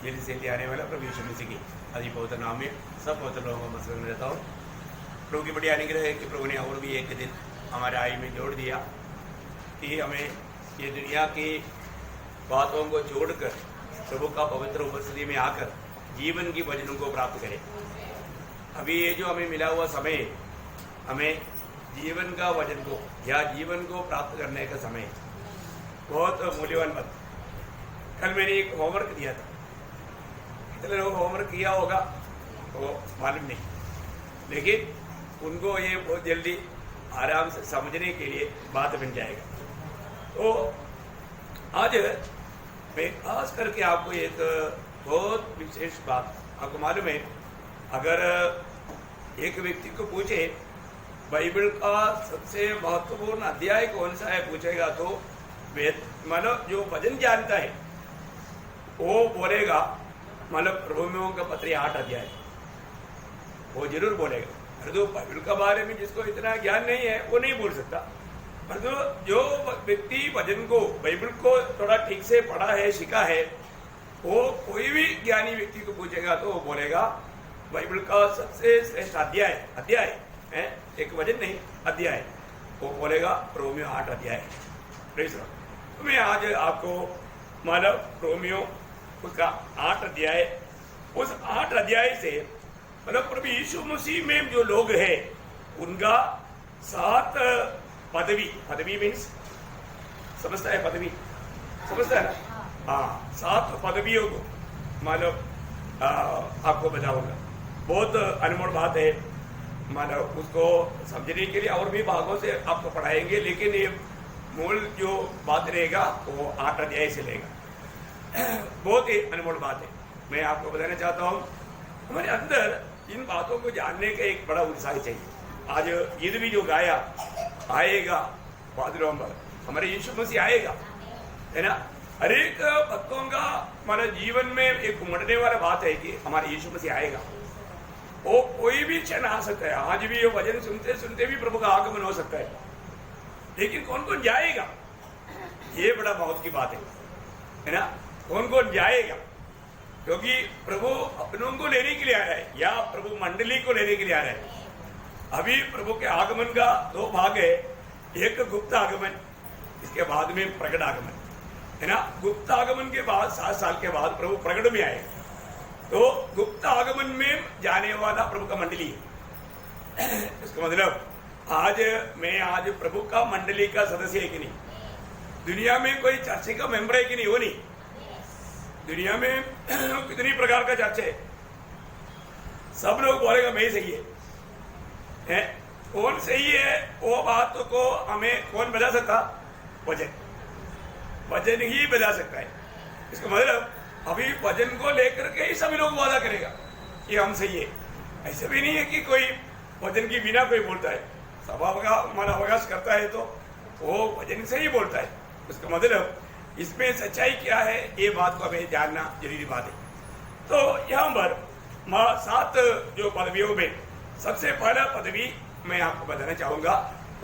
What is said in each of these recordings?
जल्दी से जल्दी आने वाला प्रभु यीशु मसीह की अति पवित्र नाम में सब पवित्र लोगों को मसलन में रहता हूँ। प्रभु की बड़ी अनुग्रह है कि प्रभु ने और भी एक दिन हमारे आयु में जोड़ दिया कि हमें ये दुनिया की बातों को छोड़कर प्रभु का पवित्र उपस्थिति में आकर जीवन की वचनों को प्राप्त करें। अभी ये जो हमें मिला हुआ समय, हमें जीवन का वचन को या जीवन को प्राप्त करने का समय बहुत मूल्यवान बात। कल मैंने एक होमवर्क दिया था, कितने लोग होमवर्क किया होगा वो मालूम नहीं, लेकिन उनको ये बहुत जल्दी आराम से समझने के लिए बात बन जाएगा। तो आज मैं खास करके आपको एक बहुत विशेष बात, आपको मालूम है अगर एक व्यक्ति को पूछे बाइबल का सबसे महत्वपूर्ण अध्याय कौन सा है पूछेगा तो मतलब जो वचन जानता है वो बोलेगा मतलब रोमियों का पत्र 8 अध्याय, वो जरूर बोलेगा। तो बाइबल के बारे में जिसको इतना ज्ञान नहीं है वो नहीं बोल सकता, पर जो व्यक्ति वचन को बाइबल को थोड़ा ठीक से पढ़ा है, सीखा है, वो कोई भी ज्ञानी व्यक्ति को पूछेगा तो वो बोलेगा बाइबल का सबसे श्रेष्ठ अध्याय है, एक वचन नहीं अध्याय, वो बोलेगा रोमियो 8 अध्याय। तो मैं आज आपको मतलब रोमियो उसका 8 अध्याय, उस 8 अध्याय से मतलब प्रभु यीशु मसीह में जो लोग हैं उनका 7 पदवी मीन्स समझता है, पदवी समझता है ना, हाँ 7 पदवियों को मतलब आपको बताऊंगा। बहुत अनमोल बात है, मतलब उसको समझने के लिए और भी भागों से आपको पढ़ाएंगे, लेकिन ये मूल जो बात रहेगा वो 8 अध्याय से लेगा। बहुत ही अनमोल बात है। मैं आपको बताना चाहता हूँ हमारे अंदर इन बातों को जानने का एक बड़ा उत्साह चाहिए। आज गीत भी जो गाया आएगा बादलों पर, हमारे यीशु मसीह आएगा, है ना। हर एक भक्तों का हमारे जीवन में एक उमड़ने वाला बात है कि हमारे यीशु मसीह आएगा। वो कोई भी क्षण आ सकता है। आज भी ये वचन सुनते सुनते भी प्रभु का आगमन हो सकता है, लेकिन कौन कौन जाएगा ये बड़ा बहुत की बात है ना। कौन कौन जाएगा, क्योंकि प्रभु अपनों को लेने के लिए आ रहा है या प्रभु मंडली को लेने के लिए आ रहा है। अभी प्रभु के आगमन का 2 भाग है, एक गुप्त आगमन, इसके बाद में प्रकट आगमन, है ना। गुप्त आगमन के बाद 7 साल के बाद प्रभु प्रकट में आए, तो गुप्त आगमन में जाने वाला प्रभु का मंडली है। इसका मतलब आज प्रभु का मंडली का सदस्य है कि नहीं, दुनिया में कोई चर्च का मेंबर है कि नहीं, वो नहीं। दुनिया में कितनी प्रकार का चर्च है, सब लोग बोलेगा मैं ही सही है। कौन सही है वो बात को हमें कौन बता सकता, वचन ही बता सकता है। इसका मतलब अभी वचन को लेकर के ही सभी लोग वादा करेगा कि हम सही है। ऐसा भी नहीं है कि कोई वचन की बिना कोई बोलता है, सभा का मन अवकाश करता है तो वो वचन से ही बोलता है। उसका मतलब इसमें सच्चाई क्या है ये बात को हमें जानना जरूरी बात है। तो यहाँ पर 7 जो पदवियों में सबसे पहला पदवी मैं आपको बताना चाहूंगा,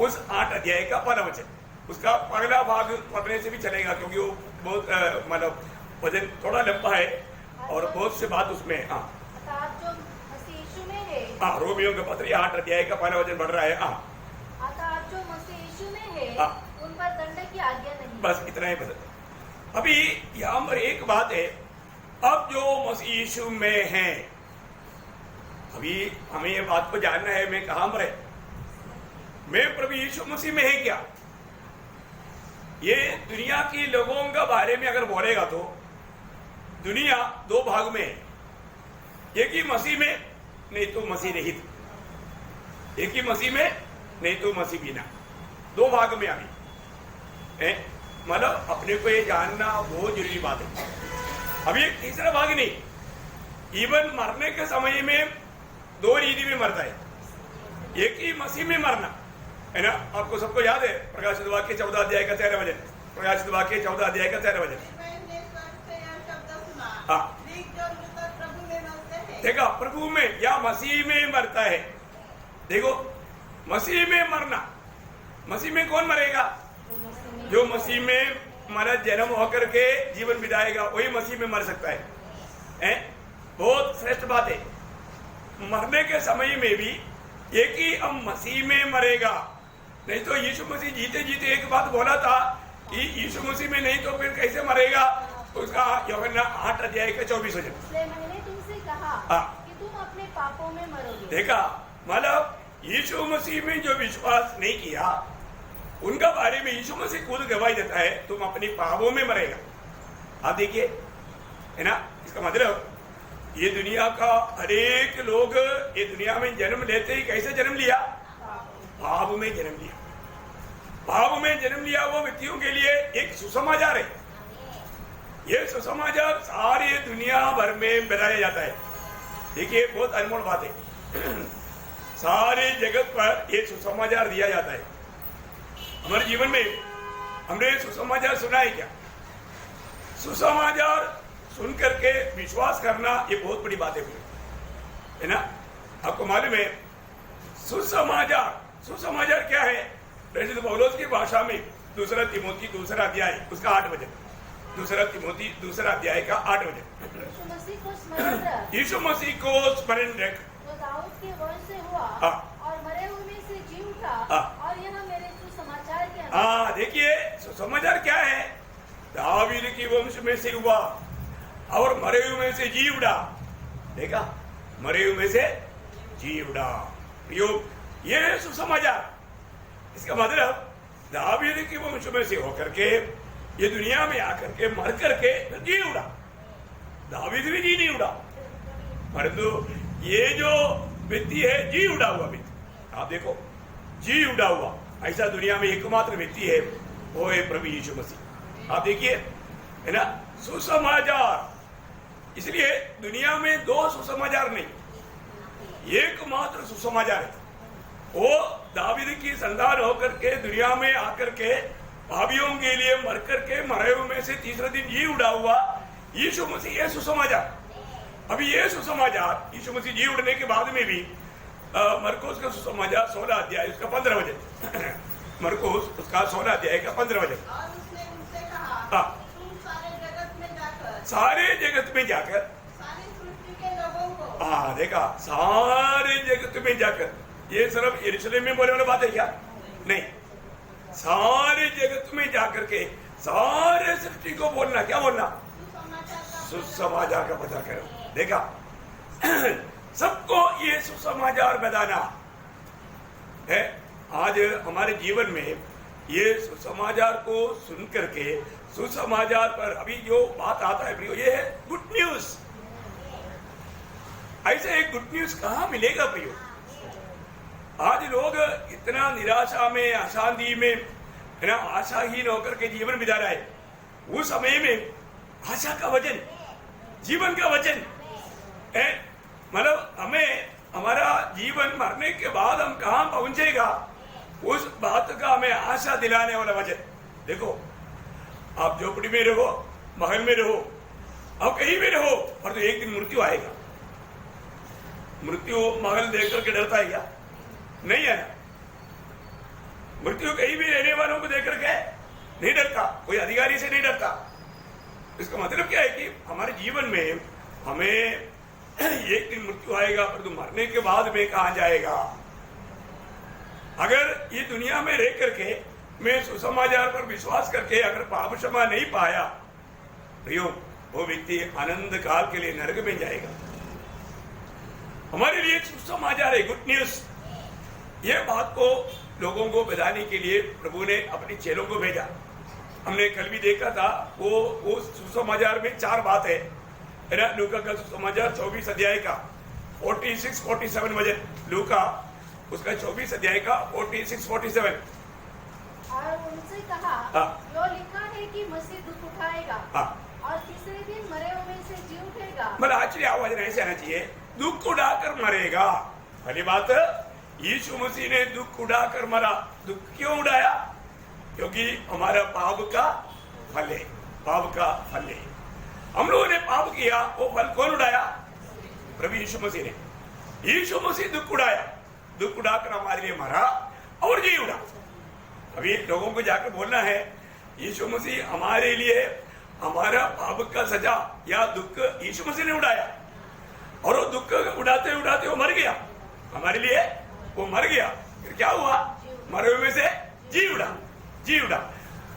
उस 8 अध्याय का पहला वचन, उसका पहला भाग पढ़ने से भी चलेगा क्योंकि वो बहुत मतलब वचन थोड़ा लंबा है और बहुत से बात उसमें। हाँ रोमियो के पत्र 8 अध्याय का पहला वचन बढ़ रहा है। जो मसीह यीशु में है उन पर दंड की आज्ञा नहीं। बस इतना ही बता। अभी यहाँ पर एक बात है, अब जो मसीह यीशु में है, अभी हमें ये बात को जानना है मैं कहां पर है, मैं प्रभु यीशु मसीह में है क्या। ये दुनिया के लोगों का बारे में अगर बोलेगा तो दुनिया 2 भाग में है, एक ही मसीह में नहीं तो मसीह रहित, एक ही मसीह में नहीं तो मसीह बिना, 2 भाग में अभी मतलब अपने को ये जानना बहुत जरूरी बात है। अभी एक तीसरा भाग नहीं, इवन मरने के समय में 2 रीति में मरता है, एक ही मसीह में मरना, है ना। आपको सबको याद है प्रकाशित वाक्य 14 अध्याय का 13 वचन, प्रकाशित वाक्य 14 अध्याय का 13 वचन। हाँ देखा, प्रभु में या मसीह में मरता है। देखो मसीह में मरना, मसीह में कौन मरेगा, जो मसीह में हमारा जन्म होकर के जीवन बिताएगा वही मसीह में मर सकता है। है, बहुत श्रेष्ठ बात है। मरने के समय में भी एक ही हम मसीह में मरेगा, नहीं तो यीशु मसीह जीते जीते एक बात बोला था कि यीशु मसीह में नहीं तो फिर कैसे मरेगा, उसका यूहन्ना 8 अध्याय का 24 वचन। इसलिए मैंने तुमसे कहा कि तुम अपने पापों में मरोगे। देखा, मतलब यीशु मसीह में जो विश्वास नहीं किया उनका बारे में यीशु मसीह खुद गवाही देता है, तुम अपने पापों में मरेगा। आप देखिए, है ना, इसका मतलब ये दुनिया का हर एक लोग ये दुनिया में जन्म लेते ही कैसे जन्म लिया? पाप में जन्म लिया। पाप में जन्म लिया वो व्यक्तियों के लिए एक सुसमाचार है। ये सुसमाचार सारी दुनिया भर में बताया जाता है। देखिए, बहुत अनमोल बात है। सारे जगत पर ये सुसमाचार दिया जाता है। हमारे जीवन में हमने सुसमाचार सुना है क्या? सुसमाचार सुन करके विश्वास करना ये बहुत बड़ी बात है ना। आपको मालूम है सुसमाचार क्या है? प्रेरित पौलुस की भाषा में 2 तिमोथी 2 अध्याय उसका 8 वचन, 2 तिमोथी 2 अध्याय का 8 वचन। यीशु मसीह को स्मरण रख, जो दाऊद के वंश से हुआ और मरे हुए में से जी उठा, और यह मेरे सुसमाचार के अनुसार। देखिए, सुसमाचार क्या है? दाऊद के वंश में से हुआ और मरे हुए में से जी उड़ा। देखा, मरे हुए में से जी उड़ा। ये है सुसमाचार। इसका मतलब दाऊद के वंश में से होकर के ये दुनिया में आकर के मर करके जी उड़ा। दाऊद भी जी नहीं उड़ा, परंतु ये जो व्यक्ति है जी उड़ा हुआ व्यक्ति। आप देखो, जी उड़ा हुआ ऐसा दुनिया में एकमात्र व्यक्ति है, वो है प्रभु यीशु मसीह। आप देखिए, है ना, सुसमाचार। इसलिए दुनिया में 2 सुसमाचार नहीं, एकमात्र सुसमाचार है। वो दाऊद की संतान होकर के दुनिया में आकर के पापियों के लिए मर करके मरे हुए में से तीसरे दिन जी उड़ा हुआ यीशु मसीह, ये सुसमाचार। अभी ये सुसमाचार यीशु मसीह जी उड़ने के बाद में भी मरकुस का सुसमाचार 16 अध्याय उसका 15 वचन। मरकुस उसका 16 अध्याय का 15 वचन। और उसने उनसे कहा, तुम सारे जगत में जाकर सारी सृष्टि के लोगों को। देखा, सारे जगत में जाकर, ये सिर्फ यरूशलेम में बोलने वाली बात है क्या? नहीं, सारे जगत में जाकर के सारे सृष्टि को बोलना। क्या बोलना? सुसमाचार का प्रचार करो। देखा, सबको ये सुसमाचार बताना है। आज हमारे जीवन में ये सुसमाचार को सुन करके, सुसमाचार पर अभी जो बात आता है प्रियो, ये है गुड न्यूज। ऐसे एक गुड न्यूज कहाँ मिलेगा प्रियो? आज लोग इतना निराशा में, अशांति में, है ना, आशाहीन होकर के जीवन बिता रहा है। उस समय में आशा का वचन, जीवन का वचन है। मतलब हमें हमारा जीवन मरने के बाद हम कहाँ पहुंचेगा, उस बात का हमें आशा दिलाने वाला वचन। देखो, आप झोपड़ी में रहो, महल में रहो, आप कहीं भी रहो, पर तो एक दिन मृत्यु आएगा। मृत्यु महल देख करके डरता है क्या? नहीं है। मृत्यु कहीं भी रहने वालों को देख करके नहीं डरता, कोई अधिकारी से नहीं डरता। इसका मतलब क्या है कि हमारे जीवन में हमें एक दिन मृत्यु आएगा, परंतु मरने के बाद में कहां जाएगा? अगर ये दुनिया में रह करके मैं सुसमाचार पर विश्वास करके अगर पाप क्षमा नहीं पाया, तो वो व्यक्ति आनंद काल के लिए नरक में जाएगा। हमारे लिए एक सुसमाचार है, गुड न्यूज। ये बात को लोगों को बताने के लिए प्रभु ने अपने चेलों को भेजा। हमने कल भी देखा था, वो सुसमाचार में 4 बात है ना। लूका का सुसमाचार 24 अध्याय का 46-47 वचन, लूका उसका 24 अध्याय का 46-47। और उनसे कहा, जो लिखा है कि मसीह दुख उठाएगा और तीसरे दिन मरे हुए से जी उठेगा। मतलब आश्चर्य आवाज ऐसे आना चाहिए, दुख उड़ाकर मरेगा। पहली बात, यीशु मसीह ने दुख उड़ाकर मरा। दुख क्यों उड़ाया? क्योंकि हमारा पाप का फल है, पाप का फल है। हम लोगों ने पाप किया, वो फल कौन उड़ाया? प्रभु यीशु मसीह ने। यीशु मसीह दुख उड़ाया, दुख उड़ाकर हमारे लिए मरा और जी उड़ा। अभी लोगों को जाकर बोलना है, यीशु मसीह हमारे लिए हमारा पाप का सजा या दुख यीशु मसीह ने उड़ाया, और वो दुख उड़ाते उड़ाते वो मर गया हमारे लिए। वो मर गया, फिर क्या हुआ? मरे हुए में से जी उड़ा।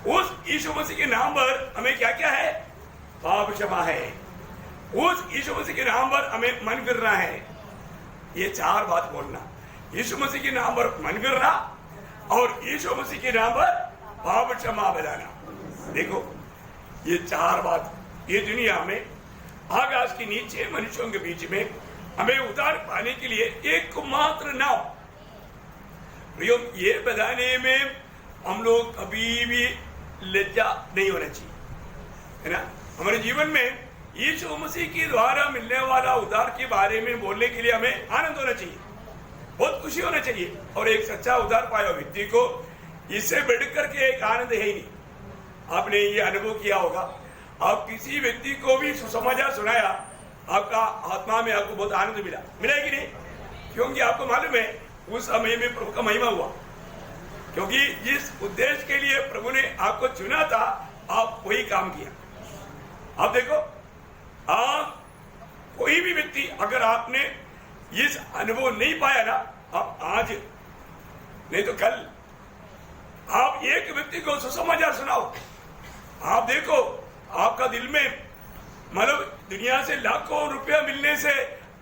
उस यीशु मसीह के नाम पर हमें क्या क्या है? पाप क्षमा है। उस यीशु मसीह के नाम पर हमें मन फिरना है। ये चार बात बोलना, यीशु मसीह के नाम पर मन फिरना और यीशु मसीह के नाम पर पाप क्षमा बजाना। देखो ये चार बात, ये दुनिया में आकाश के नीचे मनुष्यों के बीच में हमें उतार पाने के लिए एकमात्र नाव। प्रियो, ये बताने में हम लोग कभी भी लज्जा नहीं होना चाहिए, है ना। हमारे जीवन में यीशु मसीह के द्वारा मिलने वाला उद्धार के बारे में बोलने के लिए हमें आनंद होना चाहिए, बहुत खुशी होना चाहिए। और एक सच्चा उद्धार पाया व्यक्ति को इससे बढ़कर के एक आनंद है ही नहीं। आपने ये अनुभव किया होगा, आप किसी व्यक्ति को भी सुसमाचार सुनाया, आपका आत्मा में आपको बहुत आनंद मिला कि नहीं? क्योंकि आपको मालूम है उस समय में प्रभु का महिमा हुआ, क्योंकि जिस उद्देश्य के लिए प्रभु ने आपको चुना था आप वही काम किया। आप देखो, आप कोई भी व्यक्ति अगर आपने इस अनुभव नहीं पाया ना, आप आज नहीं तो कल आप एक व्यक्ति को सुसमाचार सुनाओ, आप देखो आपका दिल में मतलब दुनिया से लाखों रुपया मिलने से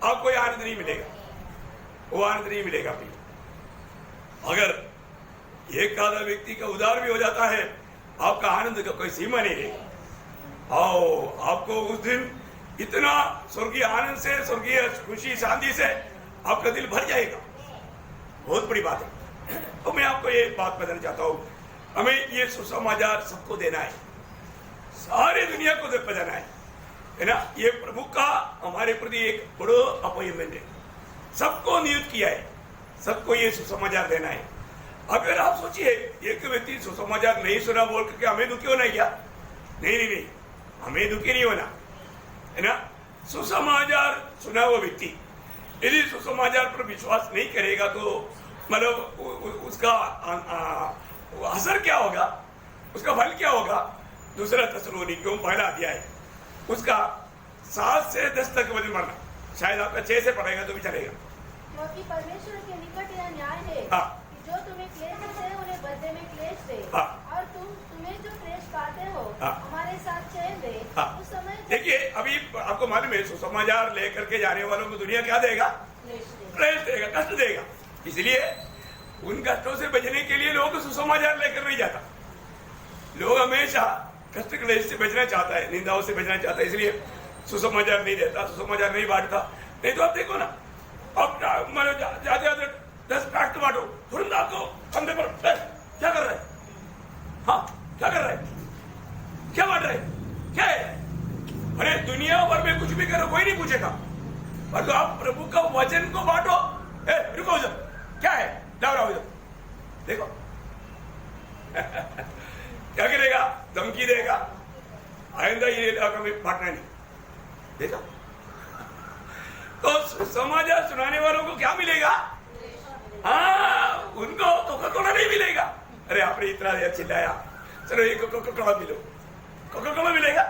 आपको ये आनंद नहीं मिलेगा, वो आनंद नहीं मिलेगा। अगर एक आधा व्यक्ति का उद्धार भी हो जाता है, आपका आनंद का कोई सीमा नहीं रहेगा। आओ, आपको उस दिन इतना स्वर्गीय आनंद से, स्वर्गीय खुशी शांति से आपका दिल भर जाएगा। बहुत बड़ी बात है। तो मैं आपको ये बात बताना चाहता हूँ, हमें ये सुसमाचार सबको देना है, सारी दुनिया को बताना है ना। ये प्रभु का हमारे प्रति एक बड़ा अपॉइंटमेंट है, सबको नियुक्त किया है, सबको ये सुसमाचार देना है। अगर आप सोचिए एक व्यक्ति सुसमाचार नहीं सुना बोल करके हमें दुखी होना है क्या? नहीं, हमें दुखी नहीं होना, है ना। सुसमाचार सुना हुआ व्यक्ति यदि सुसमाचार पर विश्वास नहीं करेगा तो मतलब उसका असर क्या होगा, उसका फल क्या होगा? दूसरा थिस्सलुनीकियों पहला अध्याय उसका 7 से 10 तक वचन पढ़ना, शायद आपका 6 से पढ़ेगा तो भी चलेगा। क्योंकि परमेश्वर के निकट यह न्याय है कि जो तुम्हें क्लेश दे उन्हें बदले में क्लेश दे, और तुम्हें जो क्लेश पाते हो हमारे साथ चैन दे। उस समय देखिए, अभी आपको मालूम है सुसमाचार लेकर के जाने वालों को दुनिया क्या देगा? क्लेश देगा, कष्ट देगा। इसलिए उन कष्टों से बचने के लिए लोग सुसमाचार लेकर नहीं जाता। लोग हमेशा कष्ट क्लेश से बचना चाहता है, निंदाओं से बचना चाहता है, इसलिए सुसमाचार नहीं देता, सुसमाचार नहीं बांटता। नहीं तो आप देखो ना, अब जाते 10 ट्रैक्ट बांटो, तुरंत आपको कंधे पर क्या कर रहे हैं? हाँ, क्या कर रहे हैं? क्या बांट रहे हैं? क्या है? अरे दुनिया भर में कुछ भी करो, कोई नहीं पूछेगा, पर तो आप प्रभु का वचन को बांटो। रुको उधर, क्या है? लाओ उधर, देखो क्या करेगा? धमकी देगा, आइंदा ये इलाका में बांटना नहीं। देखा? तो समाचार सुनाने वालों को क्या मिलेगा? हाँ, उनको कोका कोला नहीं मिलेगा। अरे आपने इतना देर चिल्लाया, चलो ये कोका कोला मिलो, कोका कोला मिलेगा?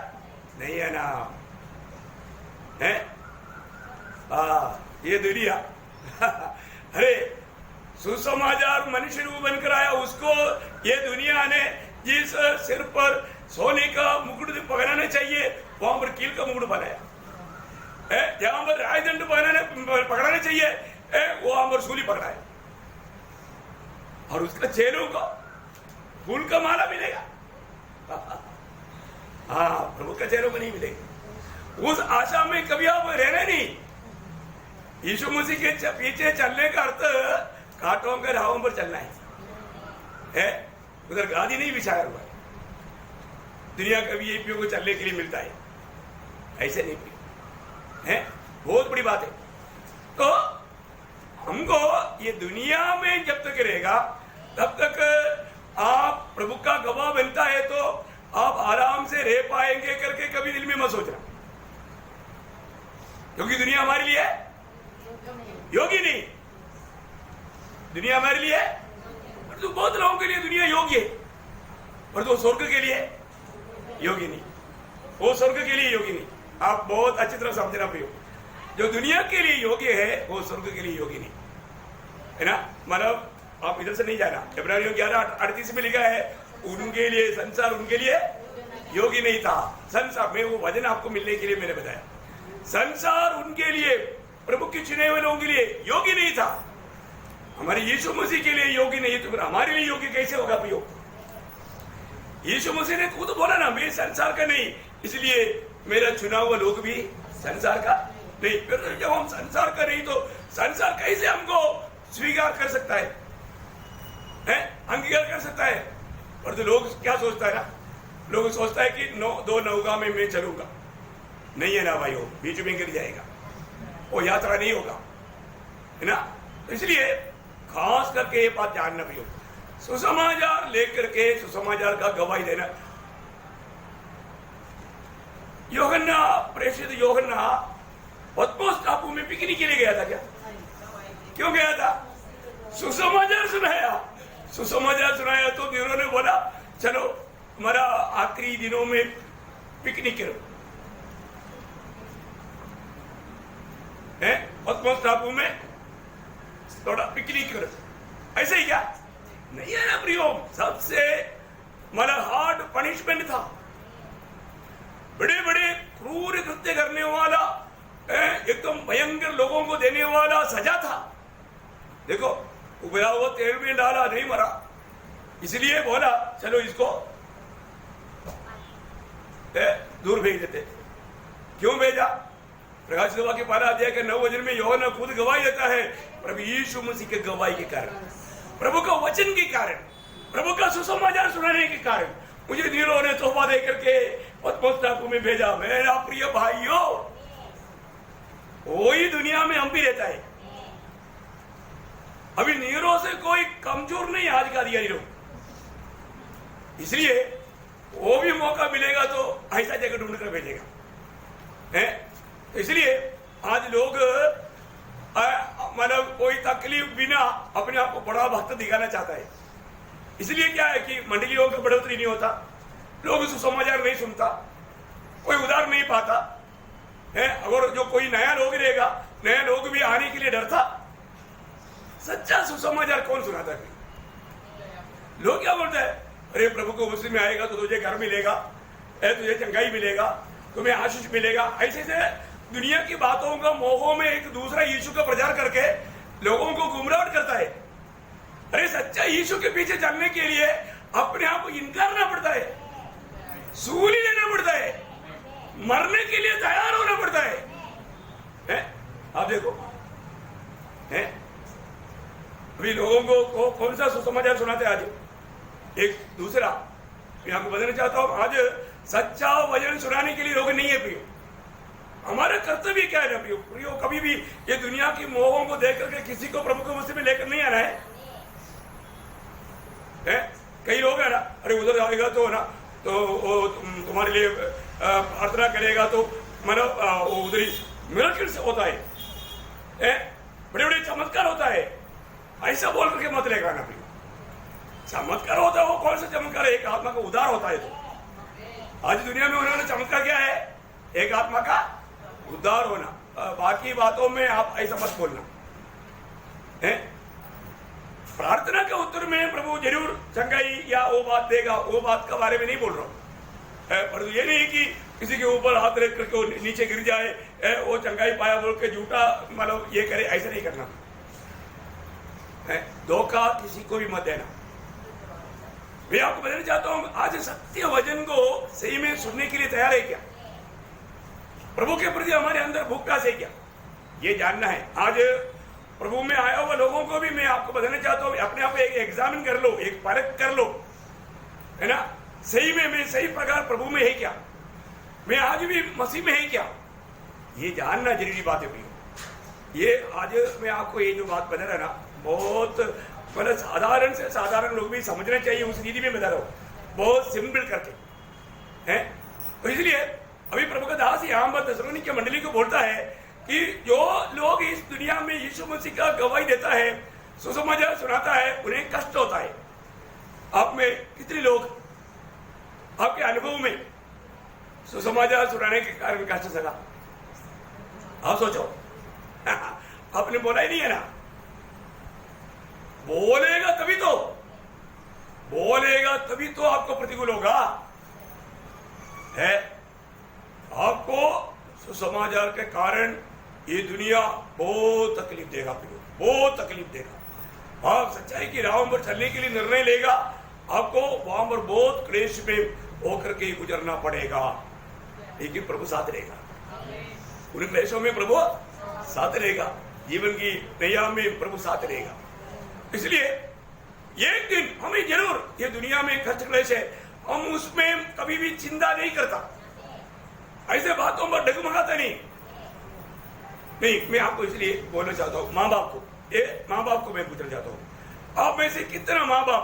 नहीं है ना, है? ये दुनिया अरे सुसमाचार मनुष्य रूप बनकर आया, उसको ये दुनिया ने जिस सिर पर सोने का मुकुट पहनाना चाहिए वहां पर कील का मुकुट बनाया, जहां पर राजदंड पकड़ाना चाहिए वहां पर सूली पकड़ाया, और उसका चेलों को फूल का माला मिलेगा। हाँ, प्रभु का चेलों को नहीं मिलेगा। उस आशा में कभी आप रहना नहीं। यीशु मसीह के पीछे चलने का अर्थ कांटों के राहों पर चलना है। उधर गादी नहीं बिछाया हुआ है। दुनिया का वीआईपीओ को चलने के लिए मिलता है, ऐसे नहीं है। बहुत बड़ी बात है। तो हमको ये दुनिया में जब तक रहेगा तब तक आप प्रभु का गवाह बनता है तो आप आराम से रह पाएंगे करके कभी दिल में मत सोचना, क्योंकि दुनिया हमारे लिए योग्य नहीं। दुनिया हमारे लिए, तो बहुत लोगों के लिए दुनिया योग्य है, पर तो स्वर्ग के लिए योग्य नहीं। वो स्वर्ग के लिए योगी नहीं। आप बहुत अच्छी तरह समझना प्रियो, जो दुनिया के लिए योग्य है वो स्वर्ग के लिए योगी नहीं है ना। मतलब आप इधर से नहीं जाना। इब्रानियों 11:38 में लिखा है उनके लिए संसार उनके लिए योगी नहीं था। संसार में वो वचन आपको मिलने के लिए मैंने बताया, संसार उनके लिए, प्रभु के चुने हुए लोगों के लिए योगी नहीं था। हमारे यीशु मसीह के लिए योगी नहीं तो फिर हमारे लिए योगी कैसे होगा प्रियो? यीशु मसीह ने खुद बोला ना, मैं संसार का नहीं, इसलिए मेरा चुना हुआ लोग भी संसार का नहीं। फिर जब हम संसार का नहीं तो संसार कैसे हमको स्वीकार कर सकता है, अंगीकार कर सकता है? और तो लोग क्या सोचता है ना, लोग सोचता है कि दो नौका में मैं चलूंगा, नहीं है ना भाई, वो बीच में गिर जाएगा, वो यात्रा नहीं होगा, है ना। तो इसलिए खास करके ये बात जानना भी हो, सुसमाचार लेकर के सुसमाचार का गवाही देना। यूहन्ना, प्रेषित यूहन्ना पतमोस टापू में पिकनिक के लिए गया था क्या? क्यों गया था? सुसमाचार सुनाया। सुसमाचार सुनाया तो नीरो ने बोला चलो हमारा आखिरी दिनों में पिकनिक करो, पतमोस टापू में थोड़ा पिकनिक करो। ऐसे ही क्या? नहीं है ना प्रियो, सबसे मतलब हार्ड पनिशमेंट था, बड़े बड़े क्रूर कृत्य करने वाला, एकदम भयंकर लोगों को देने वाला सजा था। देखो उबला हुआ तेल में डाला, नहीं मरा, इसलिए बोला चलो इसको दूर भेज देते। क्यों भेजा? प्रकाश सभा के 12 अध्याय के 9 वचन में यूहन्ना खुद गवाही देता है, प्रभु यीशु मसीह के गवाही के कारण, प्रभु का वचन के कारण, प्रभु का सुसमाचार सुनाने के कारण मुझे नीरो ने तोहफा दे करके पतमोस टापू में भेजा। मेरा प्रिय भाइयों, वही दुनिया में हम भी रहता है। अभी नीरो से कोई कमजोर नहीं आज का दिया नीरो, इसलिए वो भी मौका मिलेगा तो ऐसा जगह ढूंढ कर भेजेगा, है। इसलिए आज लोग मतलब कोई तकलीफ बिना अपने आप को बड़ा भक्त दिखाना चाहता है। इसलिए क्या है कि मंडलियों का बढ़ोतरी नहीं होता, लोग सुसमाचार नहीं सुनता, कोई उधार नहीं पाता है। अगर जो कोई नया लोग रहेगा, नया लोग भी आने के लिए डरता। सच्चा सुसमाचार कौन सुनाता है? लोग क्या बोलते हैं, अरे प्रभु को मुस्लिम में आएगा तो तुझे घर मिलेगा, तुझे चंगाई मिलेगा, तुम्हें आशीष मिलेगा। ऐसे से दुनिया की बातों का मोहों में एक दूसरा यीशु का प्रचार करके लोगों को गुमराह करता है। अरे सच्चा यीशु के पीछे चलने के लिए अपने आप को इनकारना पड़ता है, सूली लेना पड़ता है, मरने के लिए तैयार होना पड़ता है? आप देखो, है अभी लोगों को कौन सा सुसमाचार सुनाते हैं आज? एक दूसरा मैं आपको बताना चाहता हूं, आज सच्चा वचन सुनाने के लिए लोग नहीं है प्रियो। हमारा कर्तव्य क्या है ना प्रियो? कभी भी ये दुनिया की मोहों को देख करके किसी को प्रभु के मसीह में लेकर नहीं आना है। कई लोग है ना, अरे उधर जाएगा तो ना तो वो तुम्हारे लिए प्रार्थना करेगा तो मतलब उधर ही मिरेकल्स होता है, बड़े बड़े चमत्कार होता है, ऐसा बोल करके मत लेगा ना प्रियो। चमत्कार होता है वो कौन सा चमत्कार है? एक आत्मा का उद्धार होता है। तो आज दुनिया में होने वाला चमत्कार क्या है? एक आत्मा का उद्धार होना। बाकी बातों में आप ऐसा मत बोलना है। प्रार्थना के उत्तर में प्रभु जरूर चंगाई या वो बात देगा, वो बात के बारे में नहीं बोल रहा हूं। पर ये नहीं कि किसी के ऊपर हाथ रख करके वो नीचे गिर जाए, वो चंगाई पाया बोल के झूठा मतलब ये करे, ऐसा नहीं करना है। धोखा किसी को भी मत देना। मैं आपको बताना चाहता हूं, आज सत्य वचन को सही में सुनने के लिए तैयार है क्या? प्रभु के प्रति हमारे अंदर भूख प्यास है क्या? ये जानना है। आज प्रभु में आया हुआ लोगों को भी मैं आपको बताना चाहता हूं, अपने आप एक एग्जामिन कर लो, एक परख कर लो, है ना। सही में मैं सही प्रकार प्रभु में है क्या? मैं आज भी मसीह में है क्या? ये जानना जरूरी बात है भैया। ये आज मैं आपको ये जो बात बता रहा ना, बहुत मतलब साधारण से साधारण लोग भी समझना चाहिए, उस रीति में बता रहा हूं, बहुत सिंपल करके है। तो इसलिए अभी प्रभु का दास यहाँ पर थिस्सलुनीके की मंडली को बोलता है कि जो लोग इस दुनिया में यीशु मसीह का गवाही देता है, सुसमाचार सुनाता है, उन्हें कष्ट होता है। आप में कितने लोग आपके अनुभव में सुसमाचार सुनाने के कारण कष्ट सका। आप सोचो, आपने बोला ही नहीं है ना, बोलेगा तभी तो आपको प्रतिकूल होगा। है आपको सुसमाचार के कारण ये दुनिया बहुत तकलीफ देगा, बहुत तकलीफ देगा। आप सच्चाई की राहों पर चलने के लिए निर्णय लेगा, आपको वहां पर बहुत क्लेश में होकर के गुजरना पड़ेगा, लेकिन प्रभु साथ रहेगा। उन क्लेशों में प्रभु साथ रहेगा, जीवन की नैया में प्रभु साथ रहेगा। इसलिए एक दिन हमें जरूर, ये दुनिया में कष्ट क्लेश है, हम उसमें कभी भी चिंता नहीं करता, ऐसे बातों पर डगमगाता नहीं। मैं आपको इसलिए बोलना चाहता हूं, माँ बाप को मैं पूछना चाहता हूं, आप में से कितना माँ बाप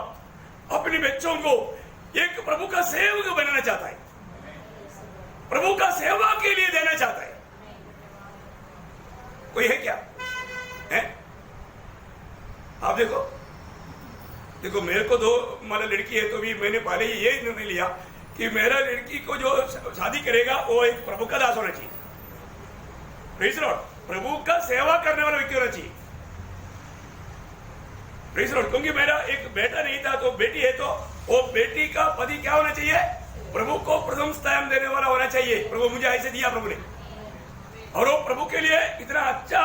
अपने बच्चों को एक प्रभु का सेवक बनाना चाहता है, प्रभु का सेवा के लिए देना चाहता है? कोई है क्या? है? आप देखो मेरे को दो मतलब लड़की है, तो भी मैंने पहले ही ये निर्णय लिया कि मेरा लड़की को जो शादी करेगा वो एक प्रभु का दास होना चाहिए, प्रेज़ लॉर्ड, प्रभु का सेवा करने वाला व्यक्ति होना चाहिए, प्रेज़ लॉर्ड। क्योंकि मेरा एक बेटा नहीं था तो बेटी है, तो वो बेटी का पति क्या होना चाहिए? प्रभु को प्रथम स्थान देने वाला होना चाहिए। प्रभु मुझे ऐसे दिया प्रभु ने, और वो प्रभु के लिए इतना अच्छा,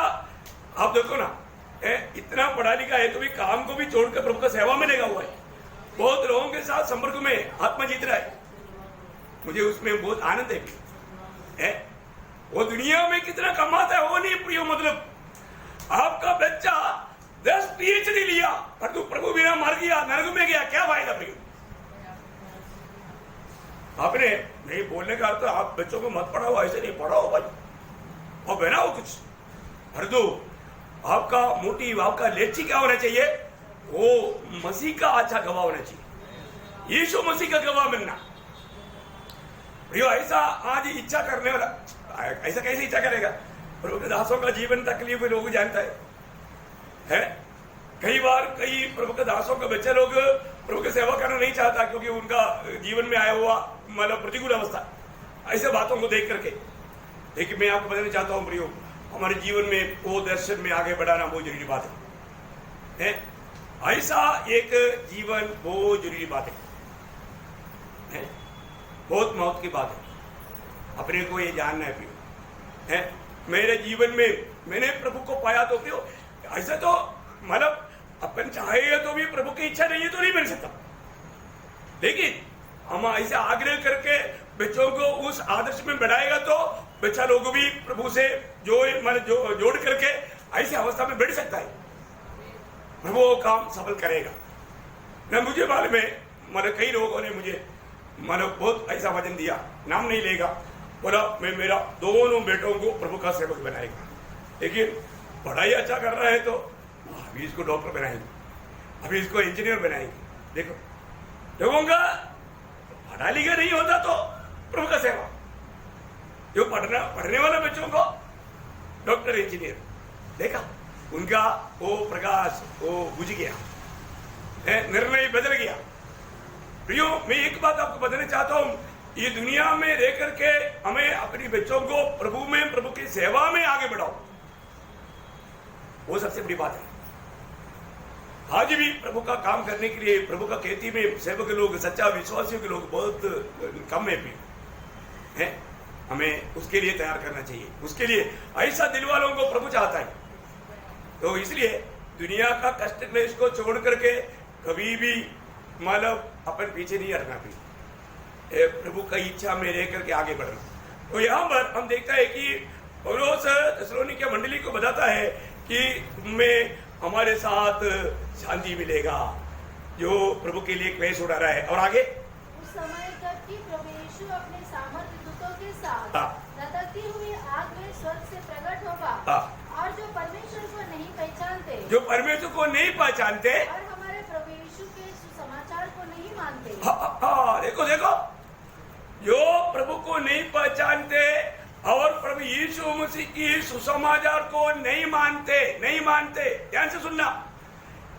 आप देखो ना, इतना पढ़ा लिखा है तो भी काम को भी छोड़कर प्रभु का सेवा में लगा हुआ है, बहुत लोगों के साथ संपर्क में आत्मा जीत रहा है, मुझे उसमें बहुत आनंद है। वो दुनिया में कितना कमाता है वो नहीं प्रियो, मतलब आपका बच्चा 10 PhD लिया और तू प्रभु बिना मर गया, नरक में गया, क्या फायदा प्रियो? आपने नहीं बोलने का अर्थ आप बच्चों को मत पढ़ाओ, ऐसे नहीं पढ़ाओ भाई, और बनाओ कुछ, भर दो। आपका मोटिव, आपका लक्ष्य क्या होना चाहिए? वो मसीह का अच्छा गवाह होना चाहिए, यीशु मसीह का गवाह बनना। प्रियो, ऐसा आज इच्छा करने वाला ऐसा कैसे इच्छा करेगा? प्रभु के दासों का जीवन तकलीफ लोग जानता है? कई बार कई प्रभु के दासों के बच्चे लोग प्रभु की सेवा करना नहीं चाहता, क्योंकि उनका जीवन में आया हुआ मतलब प्रतिकूल अवस्था, ऐसे बातों को देख करके। लेकिन मैं आपको बताना चाहता हूँ प्रियो, हमारे जीवन में वो दर्शन में आगे बढ़ाना बहुत जरूरी बात है। ऐसा एक जीवन बहुत जरूरी बात है, बहुत मौत की बात है। अपने को ये जानना है प्रियो, मेरे जीवन में मैंने प्रभु को पाया तो प्रियो, ऐसा तो मतलब अपन चाहे तो भी प्रभु की इच्छा नहीं है तो नहीं बन सकता, लेकिन हम ऐसे आग्रह करके बच्चों को उस आदर्श में बढ़ाएगा तो बच्चा लोग भी प्रभु से जोड़ करके ऐसी अवस्था में बढ़ सकता है, प्रभु वो काम सफल करेगा ना। मुझे मालूम है, मतलब कई लोगों ने मुझे मतलब बहुत ऐसा वचन दिया, नाम नहीं लेगा, बोला मैं मेरा दोनों बेटों को प्रभु का सेवक बनाएगा, लेकिन पढ़ाई अच्छा कर रहा है तो अभी इसको डॉक्टर बनाएंगे, अभी इसको इंजीनियर बनाएंगे। देखो लोगों का पढ़ा लिखा नहीं होता तो प्रभु का सेवा, जो पढ़ने वाले बच्चों को डॉक्टर इंजीनियर, देखा उनका वो प्रकाश वो बुझ गया, निर्णय बदल गया। प्रियो, मैं एक बात आपको बताना चाहता हूं, ये दुनिया में रह करके हमें अपनी बच्चों को प्रभु में, प्रभु की सेवा में आगे बढ़ाओ, वो सबसे बड़ी बात है। आज भी प्रभु का काम करने के लिए प्रभु का खेती में सेवक लोग, सच्चा विश्वासियों के लोग बहुत कम है। हमें उसके लिए तैयार करना चाहिए, उसके लिए ऐसा दिल वालों को प्रभु चाहता है। तो इसलिए दुनिया का कष्ट क्लेश को छोड़ करके कभी भी मतलब अपन पीछे नहीं हटना, भी प्रभु की इच्छा में रह करके आगे बढ़ना। तो यहाँ पर हम देखता है कि पौलुस थिस्सलुनीके मंडली को बताता है कि में हमारे साथ शांति मिलेगा जो प्रभु के लिए क्लेश उठा रहा है। और आगे उस समय तक कि प्रभु यीशु अपने सामर्थ्य दूतों के साथ लटकती हुई आग में स्वर्ग से प्रकट होगा, और जो परमेश्वर को नहीं पहचानते, और हमारे प्रभु यीशु के सुसमाचार को नहीं मानते। देखो जो प्रभु को नहीं पहचानते और प्रभु यीशु मसीह की सुसमाचार को नहीं मानते। ध्यान से सुनना,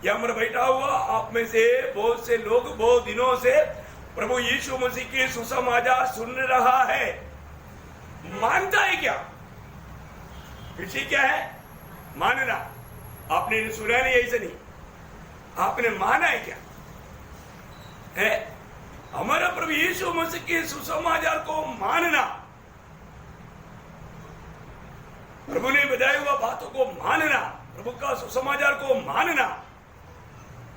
यहाँ पर बैठा हुआ आप में से बहुत से लोग बहुत दिनों से प्रभु यीशु मसीह की सुसमाचार सुन रहा है, मानता है क्या? विषय क्या है? मानना। आपने सुना नहीं, ऐसे नहीं, आपने माना है क्या? है हमारा प्रभु यीशु मसीह के सुसमाचार को मानना, प्रभु ने बताया हुआ बातों को मानना, प्रभु का सुसमाचार को मानना।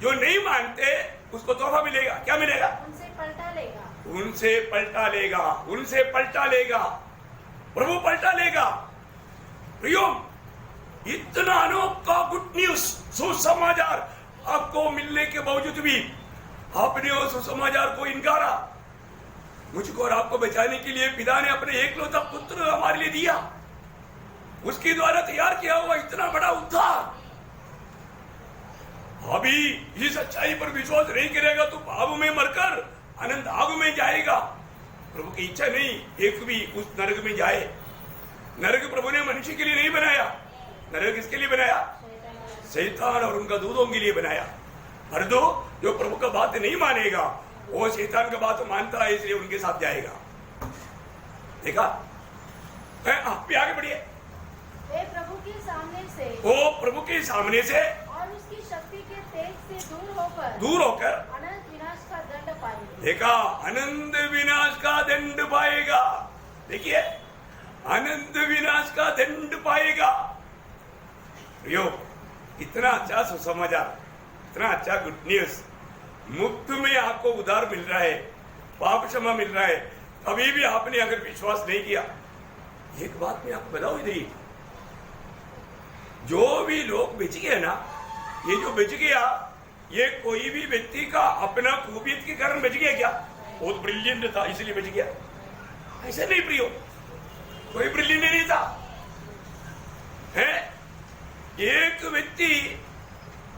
जो नहीं मानते उसको तोहफा मिलेगा। क्या मिलेगा? उनसे पलटा लेगा, उनसे पलटा लेगा, उनसे पलटा लेगा, प्रभु पलटा लेगा। प्रियो, इतना अनोखा गुड न्यूज, सुसमाचार आपको मिलने के बावजूद भी आपने उस सुसमाचार को इनकारा। मुझको और आपको बचाने के लिए पिता ने अपने एकलौता पुत्र हमारे लिए दिया, उसके द्वारा तैयार किया हुआ इतना बड़ा उद्धार। अभी इस सच्चाई पर विश्वास नहीं करेगा तो पाप में मरकर अनंत आग में जाएगा। प्रभु की इच्छा नहीं एक भी उस नरक में जाए। नरक प्रभु ने मनुष्य के लिए नहीं बनाया, नरक किसके लिए बनाया? शैतान और उनका दूतों के लिए बनाया। पर जो प्रभु का बात नहीं मानेगा वो शैतान का बात मानता है, इसलिए उनके साथ जाएगा। देखा? आप भी आगे बढ़िए। वे प्रभु के सामने से, वो प्रभु के सामने से और उसकी शक्ति के तेज से दूर होकर अनंत विनाश का दंड पाएंगे। देखा? अनंत विनाश का दंड पाएगा। देखिए, अनंत विनाश का दंड पाएगा। यो, इतना अच्छा सुसमाचार, इतना अच्छा गुड न्यूज, मुफ्त में आपको उद्धार मिल रहा है, पाप क्षमा मिल रहा है। अभी भी आपने अगर विश्वास नहीं किया, एक बात मैं आपको बताऊं, इधर जो भी लोग बच गए ना, ये जो बच गया, ये कोई भी व्यक्ति का अपना खूबियत के कारण बच गया क्या? बहुत ब्रिलियंट था इसलिए बच गया, ऐसा नहीं प्रियो, कोई ब्रिलियंट नहीं था। है एक व्यक्ति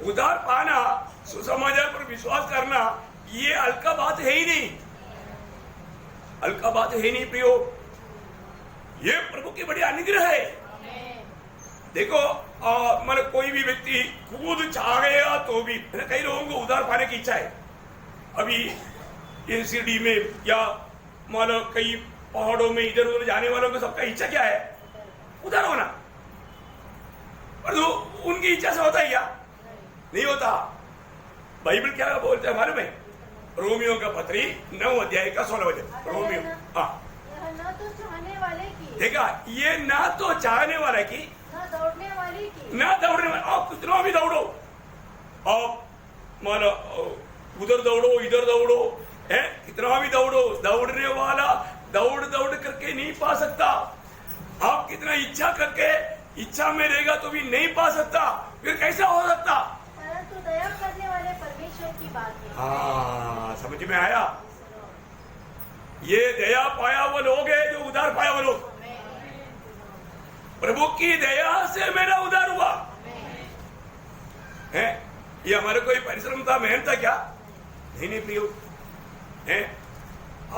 उधार पाना, सुसमाचार पर विश्वास करना, ये हल्का बात है ही नहीं, हल्का बात है नहीं प्रियो, ये प्रभु की बड़ी अनुग्रह है। देखो, मतलब कोई भी व्यक्ति खुद चाह गया तो भी, कई लोगों को उधार पाने की इच्छा है। अभी ये शिरडी में या मानो कई पहाड़ों में इधर उधर जाने वालों को सबका इच्छा क्या है? उधार होना। पर तो उनकी इच्छा से होता है क्या? नहीं होता। बाइबल क्या बोलते हैं हमारे में? रोमियो का पत्री 9 अध्याय का 16 वचन। रोमियो, हाँ, न तो चाहने वाले की, देखा? ये ना तो चाहने वाला की, न दौड़ने वाली की, ना दौड़ने वाले। आप कितना भी दौड़ो, आप मानो उधर दौड़ो इधर दौड़ो, है कितना भी दौड़ो, दौड़ने वाला दौड़ दौड़ करके नहीं पा सकता। आप कितना इच्छा करके इच्छा में रहेगा तो भी नहीं पा सकता, फिर कैसा हो सकता? परंतु दया करने वाले परमेश्वर की बात है। हाँ, समझ में आया? ये दया पाया वो लोग है जो उधार पाया वो लोग। प्रभु की दया से मेरा उधार हुआ है। ये हमारे कोई परिश्रम था, मेहनत था क्या? नहीं नहीं प्रियो, है।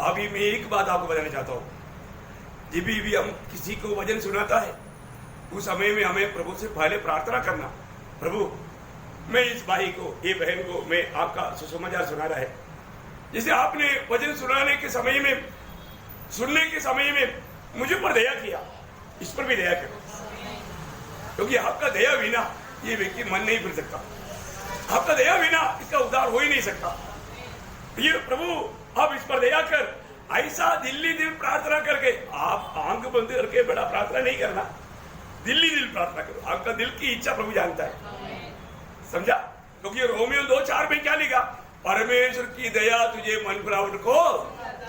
अभी मैं एक बात आपको बताना चाहता हूं, जब भी हम किसी को वचन सुनाता है उस समय में हमें प्रभु से पहले प्रार्थना करना, प्रभु मैं इस भाई को, ये बहन को मैं आपका सुसमाचार सुना रहा है, जैसे आपने वचन सुनाने के समय में, सुनने के समय में मुझे पर दया किया, इस पर भी दया करो, क्योंकि आपका दया बिना ये व्यक्ति मन नहीं फिर सकता, आपका दया बिना इसका उद्धार हो ही नहीं सकता। ये प्रभु आप इस पर दया कर, ऐसा दिल्ली दिल प्रार्थना करके, आप आंख बंद करके बड़ा प्रार्थना नहीं करना, दिल्ली दिल प्रार्थना करो, आपका दिल की इच्छा प्रभु जानता है, समझा? क्योंकि रोमियो 2:4 में क्या लिखा? परमेश्वर की दया तुझे मन फिरावट को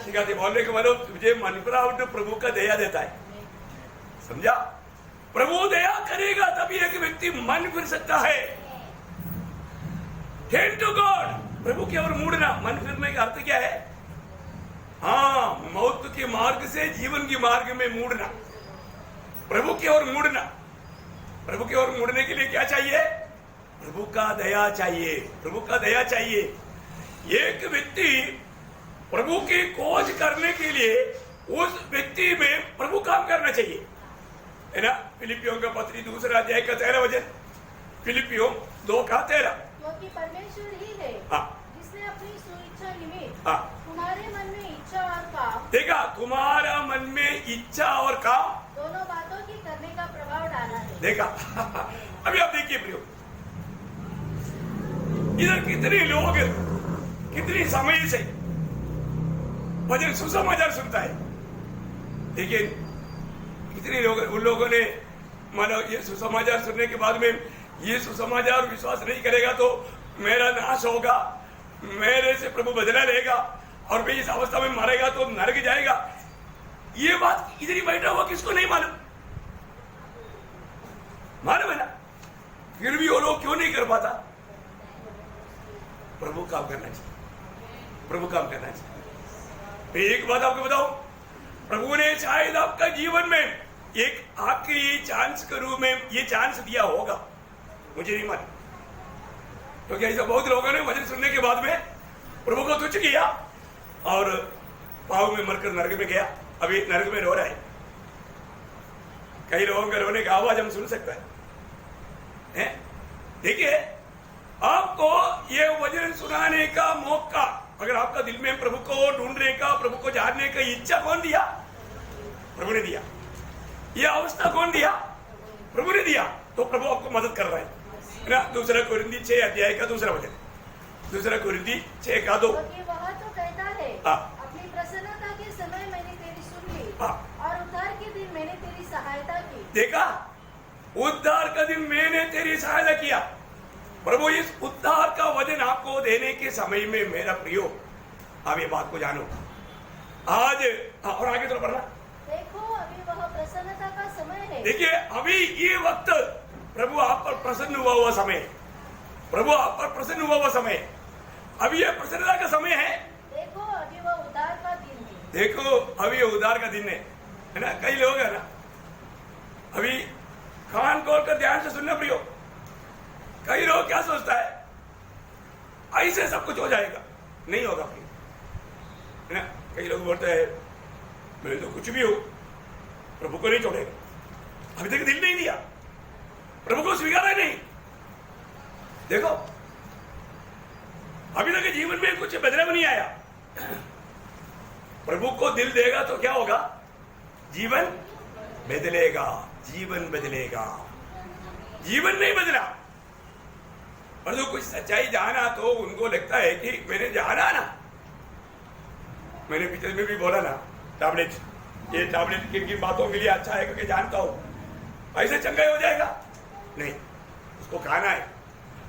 सिखाती। बोलने के मतलब तुझे मन फिरावट प्रभु का दया देता है, समझा? प्रभु दया करेगा तभी एक व्यक्ति मन फिर सकता है। Turn to God, प्रभु की ओर मुड़ना। मन फिरने का अर्थ क्या है? हाँ, मौत के मार्ग से जीवन के मार्ग में मुड़ना, प्रभु की ओर मुड़ना। प्रभु की ओर मुड़ने के लिए क्या चाहिए? प्रभु का दया चाहिए, प्रभु का दया चाहिए। एक व्यक्ति प्रभु की खोज करने के लिए उस व्यक्ति में प्रभु काम करना चाहिए, है ना? फिलिपियों का पत्री 2 अध्याय का 13 वचन, फिलिपियों 2:13। क्योंकि परमेश्वर ही है हाँ, जिसने अपनी सुइच्छा निमित्त हाँ, तुम्हारे मन में इच्छा और काम देखा, तुम्हारा मन में इच्छा और काम दोनों बातों की करने का प्रभाव डाला है। देखा। अभी आप देखिए प्रियो, इधर कितने लोग कितनी समय से भजन सुसमाचार सुनता है, लेकिन कितने लोग, उन लोगों ने मानो ये सुसमाचार सुनने के बाद में ये सुसमाचार विश्वास नहीं करेगा तो मेरा नाश होगा, मेरे से प्रभु बदला लेगा और मैं इस अवस्था में मरेगा तो नरक जाएगा। ये बात इधर ही बैठा हुआ किसको नहीं मालूम? मालूम है ना, फिर भी वो लोग क्यों नहीं कर पाता? प्रभु काम करना चाहिए, प्रभु काम करना चाहिए। मैं एक बात आपको बताऊं, प्रभु ने शायद आपका जीवन में एक आखिरी चांस के रूप में ये चांस दिया होगा, मुझे नहीं मालूम। क्योंकि ऐसा बहुत लोगों ने वचन सुनने के बाद में प्रभु को तुच्छ किया और पाव में मरकर नरक में गया, अभी नरक में रो रहा है। कई लोगों के रोने का आवाज हम सुन सकते हैं। देखिए, आपको ये वचन सुनाने का मौका, अगर आपका दिल में प्रभु को ढूंढने का, प्रभु को जानने का इच्छा कौन दिया? प्रभु ने दिया। ये अवस्था कौन दिया? प्रभु ने दिया। तो प्रभु आपको मदद कर रहा है ना। 2 कोरिन्थी 6 अध्याय का 2 वचन, 2 कोरिन्थी 6 का 2। वह तो कहता है, अपनी प्रसन्नता के समय मैंने तेरी सुन ली और उद्धार के दिन मैंने तेरी सहायता की। देखा, उद्धार का दिन मैंने तेरी सहायता किया। प्रभु इस उद्धार का वचन आपको देने के समय में मेरा प्रियो, आप ये बात को जानो आज। और आगे तो पढ़ना, देखो अभी वह प्रसन्नता का समय है। देखिए, अभी ये वक्त प्रभु आप पर प्रसन्न हुआ समय, प्रभु आप पर प्रसन्न हुआ समय, अभी ये प्रसन्नता का समय है। देखो अभी वह उद्धार का दिन है। देखो अभी ये उद्धार का दिन है ना। कई लोग है ना, अभी कान खोल कर ध्यान से सुनना प्रियो। कई लोग क्या सोचता है ऐसे सब कुछ हो जाएगा, नहीं होगा प्रियो, है ना। कई लोग बोलते हैं मैं तो कुछ भी हो, प्रभु को नहीं छोड़ेगा। अभी तक दिल नहीं दिया, प्रभु को स्वीकारा नहीं। देखो, अभी तक जीवन में कुछ बदलाव नहीं आया। प्रभु को दिल देगा तो क्या होगा? जीवन बदलेगा, जीवन बदलेगा। जीवन नहीं बदला, पर जो कुछ सच्चाई जाना तो उनको लगता है कि मैंने जाना ना। मैंने पिछले में भी बोला ना, टैबलेट, ये टैबलेट किन बातों के लिए अच्छा है क्योंकि जानता हूं, ऐसे चंगा हो जाएगा नहीं, उसको खाना है।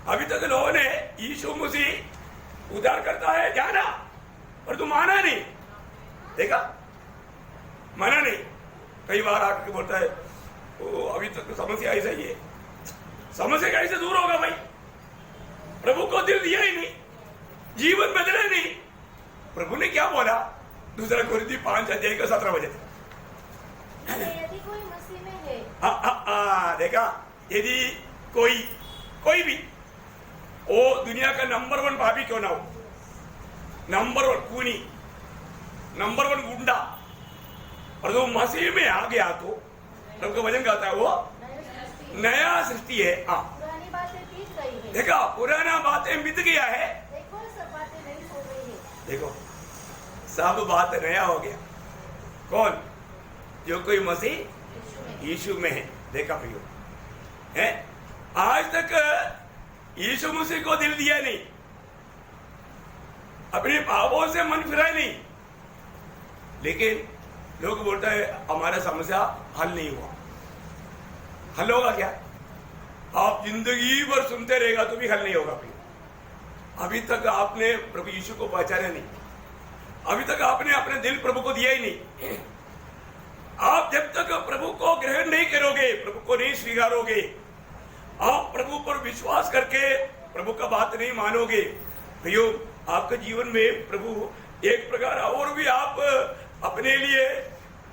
अभी तक लोगों ने यीशु मसीह उद्धार करता है जाना, पर तू माना नहीं। देखा, माना नहीं। कई बार आके बोलता है ओ अभी तक तो समस्या ऐसा ही है। समस्या कैसे दूर होगा भाई? प्रभु को दिल दिया ही नहीं, जीवन बदला नहीं। प्रभु ने क्या बोला? 2 कोरिन्थी 5 अध्याय का 17 वचन, यदि कोई मसीह में है। देखा, यदि कोई भी वो दुनिया का नंबर 1 भाभी क्यों ना हो, नंबर 1 खूनी, नंबर 1 गुंडा, और जो मसीह में आ गया तो प्रभु का वचन कहता है वो नया सृष्टि है। पुरानी बातें बीत गई है। देखा, पुराना बातें बीत गया है। देखो सब बातें नई हो गई है। देखो, सब बात नया हो गया। कौन? जो कोई मसीह यीशु में है। देखा प्रियो, है आज तक यीशु मसीह को दिल दिया नहीं, अपने पापों से मन फिराए नहीं, लेकिन लोग बोलता है हमारा समस्या हल नहीं हुआ। हल होगा क्या? आप जिंदगी भर सुनते रहेगा तो भी हल नहीं होगा प्रियो। अभी तक आपने प्रभु यीशु को पहचाना नहीं, अभी तक आपने अपने दिल प्रभु को दिया ही नहीं। आप जब तक प्रभु को ग्रहण नहीं करोगे, प्रभु को नहीं स्वीकारोगे, आप प्रभु पर विश्वास करके प्रभु का बात नहीं मानोगे प्रियो, आपके जीवन में प्रभु एक प्रकार और भी आप अपने लिए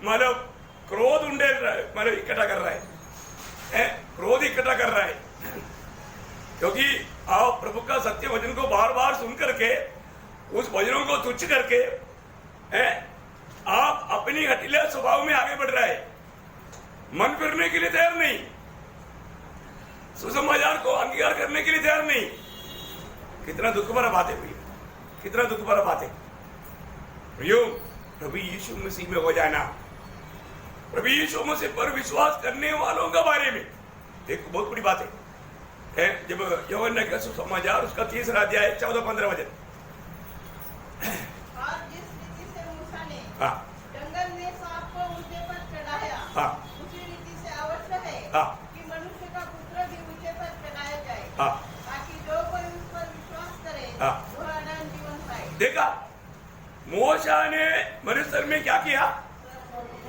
मतलब क्रोध मतलब इकट्ठा कर रहा है, क्रोध इकट्ठा कर रहा है। क्योंकि आप प्रभु का सत्य वचन को बार बार सुन करके, उस वचनों को तुच्छ करके आप अपनी हठीले स्वभाव में आगे बढ़ रहा है, मन फिरने के लिए तैयार नहीं, सुसमाचार को अंगीकार करने के लिए तैयार नहीं। कितना दुख भरा बात है प्रियो, कितना दुख भरा बात है प्रियो। प्रभु यीशु मसीह में हो जाना। प्रभु यीशु मसीह पर विश्वास करने वालों के बारे में एक बहुत बड़ी बात है। जब यूहन्ना का सुसमाचार उसका 3रा अध्याय 14-15 वचन। और जिस रीति से मूसा ने हाँ जंगल में सांप को ऊंचे पर चढ़ाया, हाँ उसी रीति से आवश्यक है हाँ कि मनुष्य का पुत्र भी ऊंचे पर चढ़ाया जाए, हाँ ताकि जो कोई उस पर विश्वास करे हाँ। वह अनंत जीवन पाए। देखा मूसा ने मरुस्थल में क्या किया?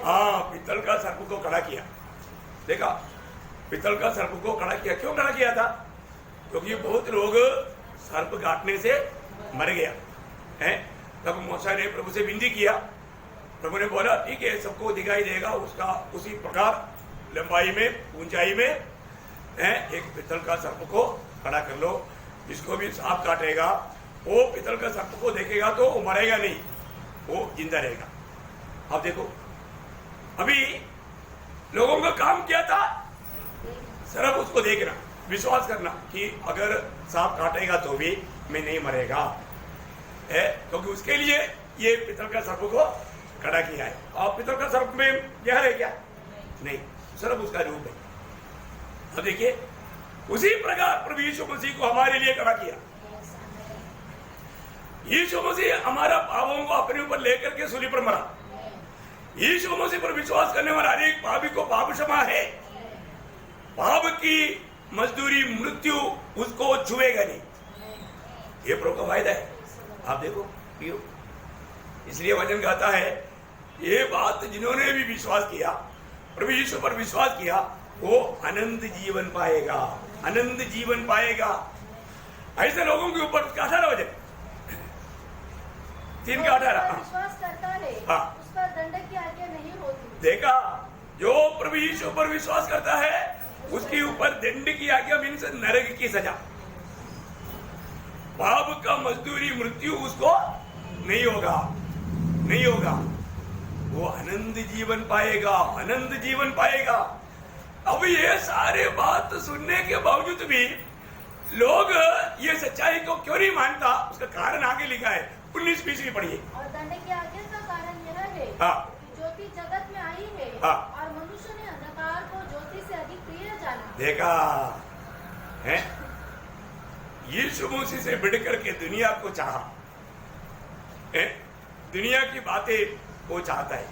हाँ पीतल का सर्प को खड़ा किया। देखा पीतल का सर्प को खड़ा किया। क्यों खड़ा किया था? क्योंकि बहुत लोग सर्प काटने से मर गया है। तब मूसा ने प्रभु से विनती किया। प्रभु ने बोला ठीक है सबको दिखाई देगा उसका उसी प्रकार लंबाई में ऊंचाई में है एक पीतल का सर्प को खड़ा कर लो। जिसको भी सांप काटेगा वो पीतल का सर्प को देखेगा तो वो मरेगा नहीं, वो जिंदा रहेगा। अब देखो अभी लोगों का काम क्या था? सिर्फ उसको देखना, विश्वास करना कि अगर सांप काटेगा तो भी मैं नहीं मरेगा है, क्योंकि उसके लिए ये पीतल का सर्प को खड़ा किया है। और पीतल का सर्प में जहर है क्या? नहीं, सिर्फ उसका रूप है। अब देखिए उसी प्रकार प्रभु यीशु मसीह को हमारे लिए खड़ा किया। यीशु मसीह हमारा पापों को अपने ऊपर लेकर के सूली पर मरा। यीशु मसीह पर विश्वास करने वाला हर एक पापी को पाप क्षमा है। पाप की मजदूरी मृत्यु उसको छुएगा नहीं। ये प्रभु का वायदा है। आप देखो पियो, इसलिए वचन कहता है ये बात जिन्होंने भी विश्वास किया, प्रभु यीशु पर विश्वास किया, वो अनंत जीवन पाएगा, अनंत जीवन पाएगा। ऐसे लोगों के ऊपर 18 वचन 3:18 विश्वास करता है हाँ। उस पर दंड की आज्ञा नहीं होती। देखा जो प्रभु यीशु पर विश्वास करता है उसके ऊपर दंड की आज्ञा मीन्स नरक की सजा। पाप का मजदूरी मृत्यु उसको नहीं होगा, नहीं होगा। वो अनंत जीवन पाएगा, अनंत जीवन पाएगा। अब ये सारे बात सुनने के बावजूद भी लोग ये सच्चाई को क्यों नहीं मानता? उसका कारण आगे लिखा है 19-20 की पढ़िए। और दंड की आज्ञा का कारण यह है हाँ। कि ज्योति जगत में आई है हाँ। और मनुष्य ने अंधकार को ज्योति से अधिक प्रिय जाना। देखा है यीशु मसीह से बढ़ करके दुनिया को चाहा है, दुनिया की बातें वो चाहता है,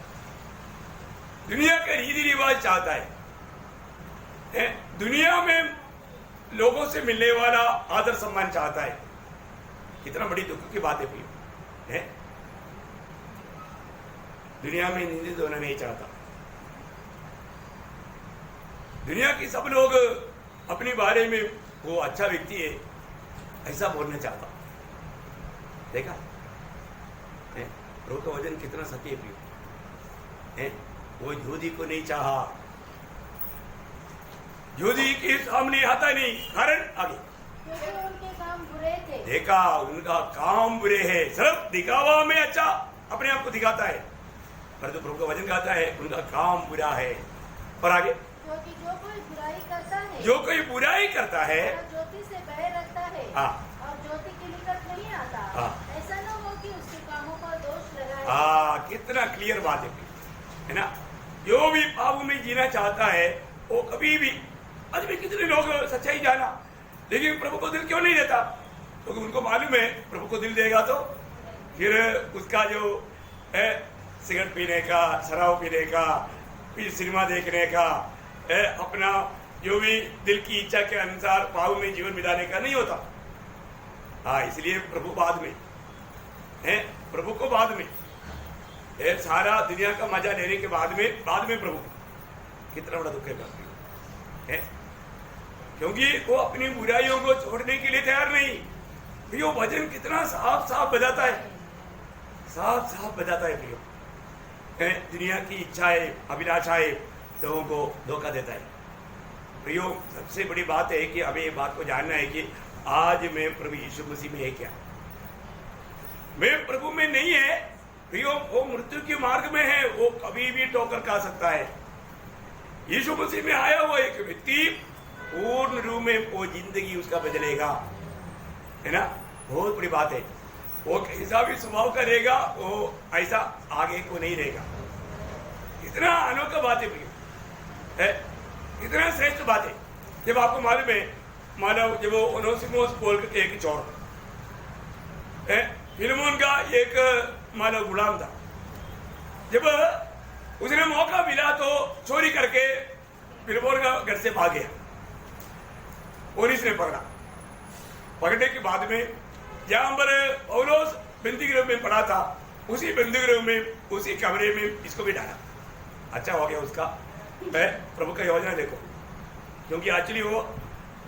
दुनिया के रीति रिवाज चाहता है, दुनिया में लोगों से मिलने वाला आदर सम्मान चाहता है। कितना बड़ी दुख की बात है। दुनिया में निंदित होना नहीं चाहता। दुनिया की सब लोग अपने बारे में वो अच्छा व्यक्ति है ऐसा बोलना चाहता। देखा प्रभु का वचन कितना सत्य है। वो यहूदी को नहीं चाहा, यहूदी के सामने आता नहीं। कारण आगे क्योंकि उनके काम बुरे थे। देखा उनका काम बुरे है। सिर्फ दिखावा में अच्छा अपने आप को दिखाता है, परंतु प्रभु का वचन कहता है उनका काम बुरा है। और आगे क्योंकि जो कोई बुराई करता है, जो कोई बुराई करता है वह ज्योति से बैर रखता है हाँ। और ज्योति के निकट नहीं आता। हाँ। ऐसा न हो कि उसके कामों पर दोष लगाए। हाँ कितना क्लियर बात है ना। जो भी पाप में जीना चाहता है वो कभी भी, आज भी कितने लोग सच्चाई जाना लेकिन प्रभु को दिल क्यों नहीं देता? क्योंकि उनको मालूम है प्रभु को दिल देगा तो फिर उसका जो है सिगरेट पीने का, शराब पीने का, फिर सिनेमा देखने का, अपना जो भी दिल की इच्छा के अनुसार पाप में जीवन बिताने का नहीं होता। हाँ इसलिए प्रभु बाद में है, प्रभु को बाद में सारा दुनिया का मजा लेने के बाद में प्रभु। कितना बड़ा दुख है, क्योंकि वो अपनी बुराइयों को छोड़ने के लिए तैयार नहीं। प्रियो वचन कितना साफ साफ बताता है, साफ साफ बताता है प्रियो। दुनिया की इच्छाएं अभिलाषाएं लोगों को धोखा देता है। प्रियो सबसे बड़ी बात है कि हमें ये बात को जानना है कि आज मैं प्रभु यीशु मसीह में है क्या? मैं प्रभु में नहीं है प्रियो, वो मृत्यु के मार्ग में है, वो कभी भी ठोकर खा सकता है। यीशु मसीह में आया हुआ एक व्यक्ति पूर्ण रूप में वो जिंदगी उसका बदलेगा, है ना। बहुत बड़ी बात है। वो कैसा भी स्वभाव का रहेगा, वो ऐसा आगे को नहीं रहेगा। इतना अनोखा बात है, इतना श्रेष्ठ बात है। जब आपको मालूम है, मानो जब वो ओनेसिमोस बोल के एक चोर है, फिलेमोन का एक मानो गुलाम था। जब उसने मौका मिला तो चोरी करके फिलेमोन का घर से भाग गया। पुलिस ने पकड़ा। पकड़ने के बाद में जहां पर पौलुस बंदीगृह में पड़ा था, उसी बंदीगृह में, उसी कमरे में इसको भी डाला। अच्छा हो गया उसका। प्रभु का योजना देखो, क्योंकि एक्चुअली वो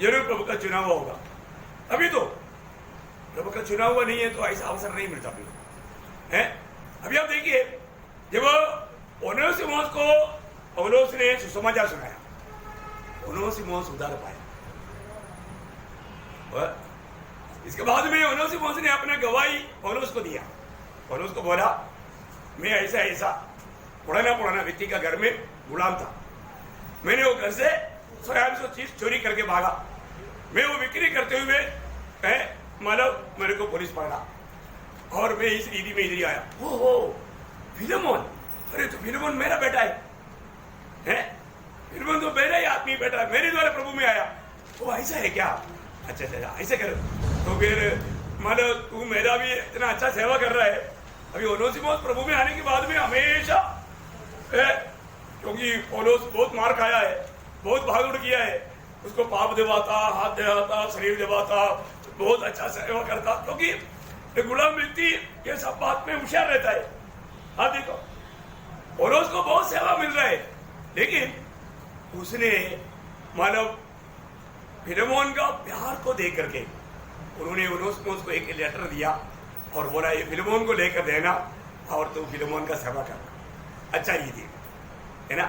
जरूर प्रभु का चुना हुआ होगा। अभी तो प्रभु का चुना हुआ नहीं है तो ऐसा अवसर नहीं मिलता है। अभी आप देखिए, जब ओनेसिमोस को पौलुस ने सुसमाचार सुनाया, ओनेसिमोस उधार पाया। इसके बाद में ओनेसिमोस ने अपना गवाही पौलुस को दिया। पौलुस को बोला, मैं ऐसा ऐसा पुराना व्यक्ति का घर में गुलाम था। मैंने वो घर से 100 चीज चोरी करके भागा। मैं वो बिक्री करते हुए मतलब मेरे को पुलिस पकड़ा और मैं इस रीति में इधर आया। हो फिलेमोन, अरे तो फिलेमोन मेरा बेटा है? फिलेमोन तो मेरा ही आदमी बेटा है, मेरे द्वारा प्रभु में आया। वो ऐसा है क्या? अच्छा ऐसे करो तो फिर मतलब तू मेरा भी इतना अच्छा सेवा कर रहा है। अभी ओनेसिमोस प्रभु में आने के बाद में हमेशा क्योंकि पौलुस बहुत मार खाया है, बहुत भागदौड़ किया है, उसको पाप दिवाता, हाथ दिवाता, शरीर दिवाता, बहुत अच्छा सेवा करता, क्योंकि एक गुलाम व्यक्ति ये सब बात में होशियार रहता है। हाँ देखो, पौलुस को बहुत सेवा मिल रहा है, लेकिन उसने मानव फिलेमोन का प्यार को देख करके उन्होंने ओनेसिमोस को एक लेटर दिया और बोला ये फिलेमोन को लेकर देना और तो फिलेमोन का सेवा करना। अच्छा ये थी है ना।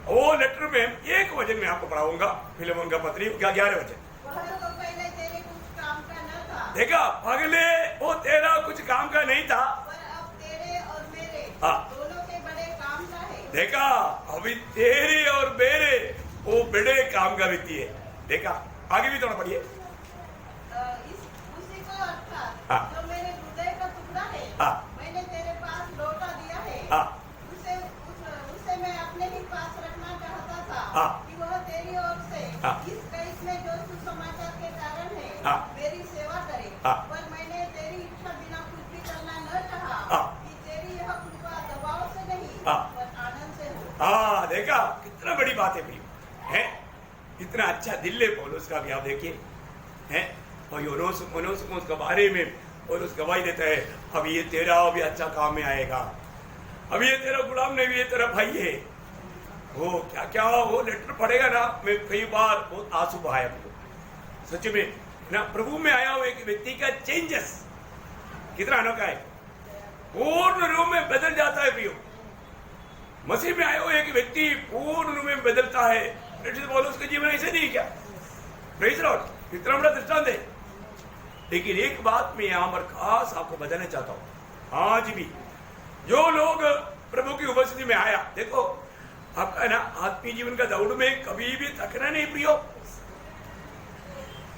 वो लेटर में एक वचन में आपको पढ़ाऊंगा, फिलेमोन का पत्री का 11 वचन। तो पहले तेरे कुछ काम का न था, देखा, पहले वो तेरा कुछ काम का नहीं था, पर अब तेरे और मेरे हाँ। दोनों के बड़े काम का है। देखा, अभी तेरे और मेरे वो बड़े काम का व्यक्ति है। देखा, आगे भी थोड़ा पढ़िए। उसी को अर्थात हाँ। जो मेरे हृदय का टुकड़ा है, हाँ। मैंने तेरे पास लौटा दिया है। हाँ। उसे मैं अपने ही पास रखना चाहता था, हाँ। कि वह तेरी ओर से हाँ। इस कैस में जो सुसमाचार के कारण है हाँ। मेरी सेवा करे। हाँ। पर मैंने तेरी इच्छा बिना कुछ भी करना न चाहा, हाँ। कि तेरी यह कृपा दबाव से नहीं हाँ। पर आनंद से हो। हाँ, देखा कितना बड़ी बात है भाई, है इतना अच्छा दिल है पौलुस का भी। आप देखिए हैं, और ओनेसिमोस के बारे में पौलुस गवाही देता है, अब ये तेरा भी अच्छा काम में आएगा, अब ये तेरा गुलाम नहीं, ये तेरा भाई है। वो क्या क्या वो लेटर पढ़ेगा ना, मैं कई बार बहुत आंसू बहाया सच में ना। प्रभु में आया हुआ एक व्यक्ति का चेंजेस कितना अनोखा है, पूर्ण रूप में बदल जाता है प्रियो। मसीह में आया हुआ एक व्यक्ति पूर्ण रूप में बदलता है। पौलुस का जीवन ऐसे नहीं क्या? प्रेज़ लॉर्ड, कितना बड़ा दृष्टांत है। लेकिन एक बात मैं यहां पर खास आपको बताना चाहता हूं, आज भी जो लोग प्रभु की उपस्थिति में आया, देखो आपका ना आत्मीय जीवन का दौड़ में कभी भी थकना नहीं प्रियो।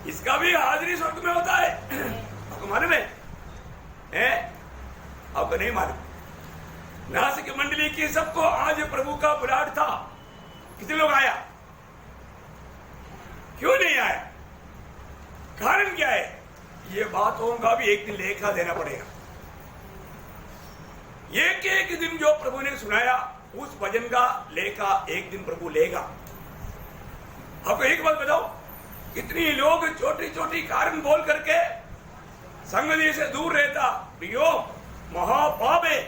इसका भी हाजिरी स्वर्ग में होता है। आपको मालूम है? आपको नहीं मालूम? नासिक मंडली की सबको आज प्रभु का बुलाहट था। कितने लोग आया? क्यों नहीं आया? कारण क्या है? ये बातों का भी एक दिन लेखा देना पड़ेगा। एक दिन जो प्रभु ने सुनाया, उस वचन का लेखा एक दिन प्रभु लेगा। आपको एक बात बताओ, कितनी लोग छोटी छोटी कारण बोल करके संगति से दूर रहता, प्रियो महापाप है।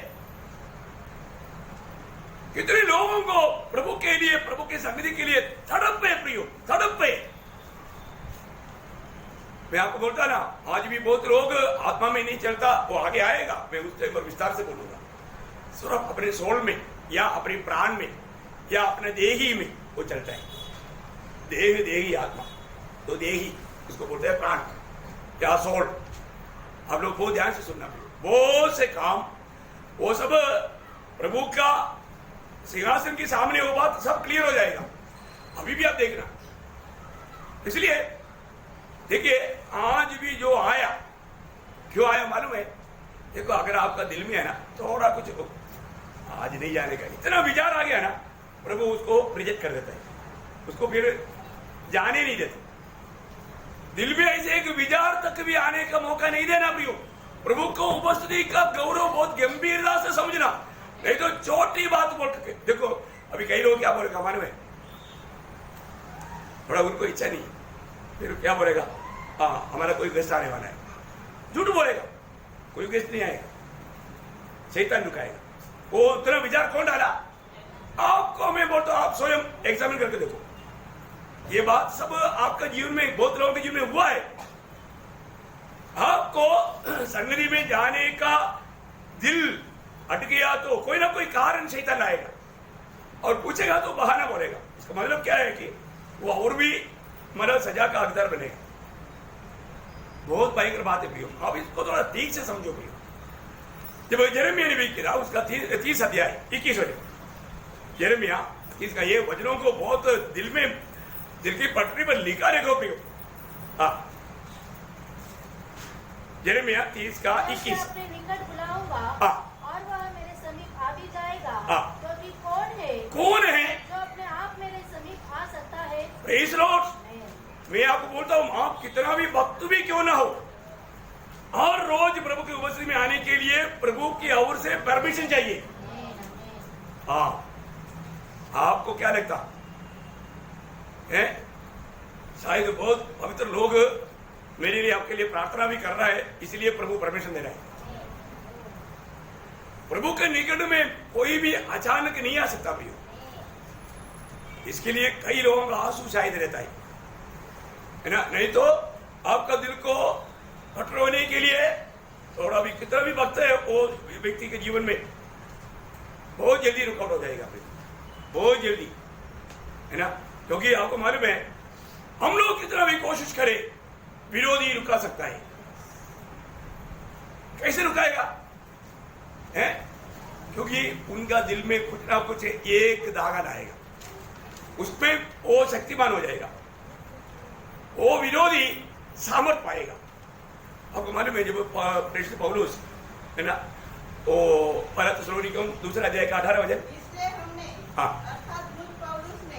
कितने लोगों को प्रभु के लिए, प्रभु की संगति के लिए तड़प है प्रियो, तड़प है। मैं आपको बोलता ना, आज भी बहुत लोग आत्मा में नहीं चलता, वो आगे आएगा, मैं उस टाइम पर विस्तार से बोलूंगा। सिर्फ अपने सोल में या अपने प्राण में या अपने देही में वो चलता है। देही आत्मा, तो देही उसको बोलते हैं प्राण या सोल। आप लोग बहुत ध्यान से सुनना, बहुत से काम वो सब प्रभु का सिंहासन के सामने वो बात सब क्लियर हो जाएगा। अभी भी आप देखना। इसलिए देखिए, आज भी जो आया, क्यों आया मालूम है? देखो अगर आपका दिल में है ना थोड़ा कुछ आज नहीं जाने का इतना विचार आ गया ना, प्रभु उसको रिजेक्ट कर देता है, उसको फिर जाने नहीं देते। दिल में ऐसे एक विचार तक भी आने का मौका नहीं देना प्रियो। प्रभु को उपस्थिति का गौरव बहुत गंभीरता से समझना, नहीं तो छोटी बात बोल के देखो। अभी कई लोग क्या बोलेगा हमारे में, थोड़ा उनको इच्छा नहीं, फिर क्या बोलेगा, हाँ हमारा कोई गेस्ट आने वाला है, झूठ बोलेगा, कोई गेस्ट नहीं आएगा, शैतान रुकाएगा। वो उतना विचार कौन डाला? आपको मैं बोलता हूं, आप स्वयं एग्जामिन करके देखो। ये बात सब आपका जीवन में, बहुत लोगों के जीवन में हुआ है। आपको संगति में जाने का दिल अट गया तो कोई ना कोई कारण शैतान लाएगा और पूछेगा तो बहाना बोलेगा। इसका मतलब क्या है कि वो और भी मतलब सजा का हकदार बनेगा। बहुत भयंकर बात है प्रियो, आप इसको थोड़ा ठीक से समझो प्रियो। जब यिर्मयाह नबी की किताब उसका 30 अध्याय 21 वचन, यिर्मयाह इसका ये वचनों को बहुत दिल की पटरी पर लिखा देखो प्रियो। हाँ, यिर्मयाह 30 का 21। अपने निकट बुलाऊंगा और वह मेरे समीप आ भी जाएगा, क्योंकि कौन है जो अपने आप मेरे समीप आ सकता है? Praise Lord. मैं आपको बोलता हूं, आप कितना भी भक्त भी क्यों ना हो, हर रोज प्रभु की उपस्थिति में आने के लिए प्रभु की ओर से परमिशन चाहिए। हाँ, आपको क्या लगता है? शायद बहुत पवित्र लोग मेरे लिए आपके लिए प्रार्थना भी कर रहा है, इसलिए प्रभु परमिशन दे रहा है। प्रभु के निकट में कोई भी अचानक नहीं आ सकता भैया, इसके लिए कई लोगों का आंसू शायद रहता है ना। नहीं तो आपका दिल को फटरोने के लिए थोड़ा भी कितना भी वक्त है वो व्यक्ति के जीवन में बहुत जल्दी रुकावट हो जाएगा, बहुत जल्दी, है ना। क्योंकि आपको मालूम है, हम लोग कितना भी कोशिश करें विरोधी रुका सकता है। कैसे रुकाएगा? है क्योंकि उनका दिल में कुछ ना कुछ एक दागा लाएगा, उसमें वो शक्तिमान हो जाएगा, वो विरोधी सामर्थ पाएगा। आपको मालूम है, जब प्रेषित पौलुस है ना, वो पहला थिस्सलुनीकियों 2 अध्याय का 18 वचन, इसलिए हमने अर्थात मुझ पौलुस ने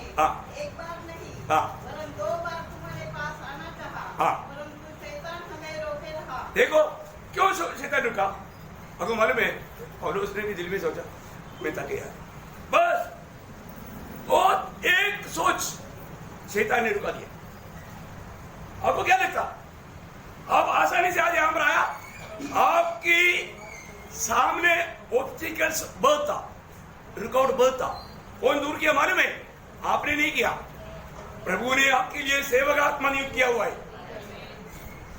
एक बार नहीं वरन 2 बार तुम्हारे पास आना चाहा, परंतु शैतान हमें रोके रहा। देखो क्यों शैतान रुका? आपको मालूम है, पौलुस ने भी दिल में सोचा मैं थक गया, बस और एक सोच शैतान ने रुका दिया। आपको क्या लगता? आप आसानी से आज यहां पर आया, आपकी सामने ऑब्स्टिकल्स बढ़ता, रुकावट बढ़ता, कौन दूर किया मालूम है? आपने नहीं किया, प्रभु ने आपके लिए सेवक आत्मा नियुक्त किया हुआ है।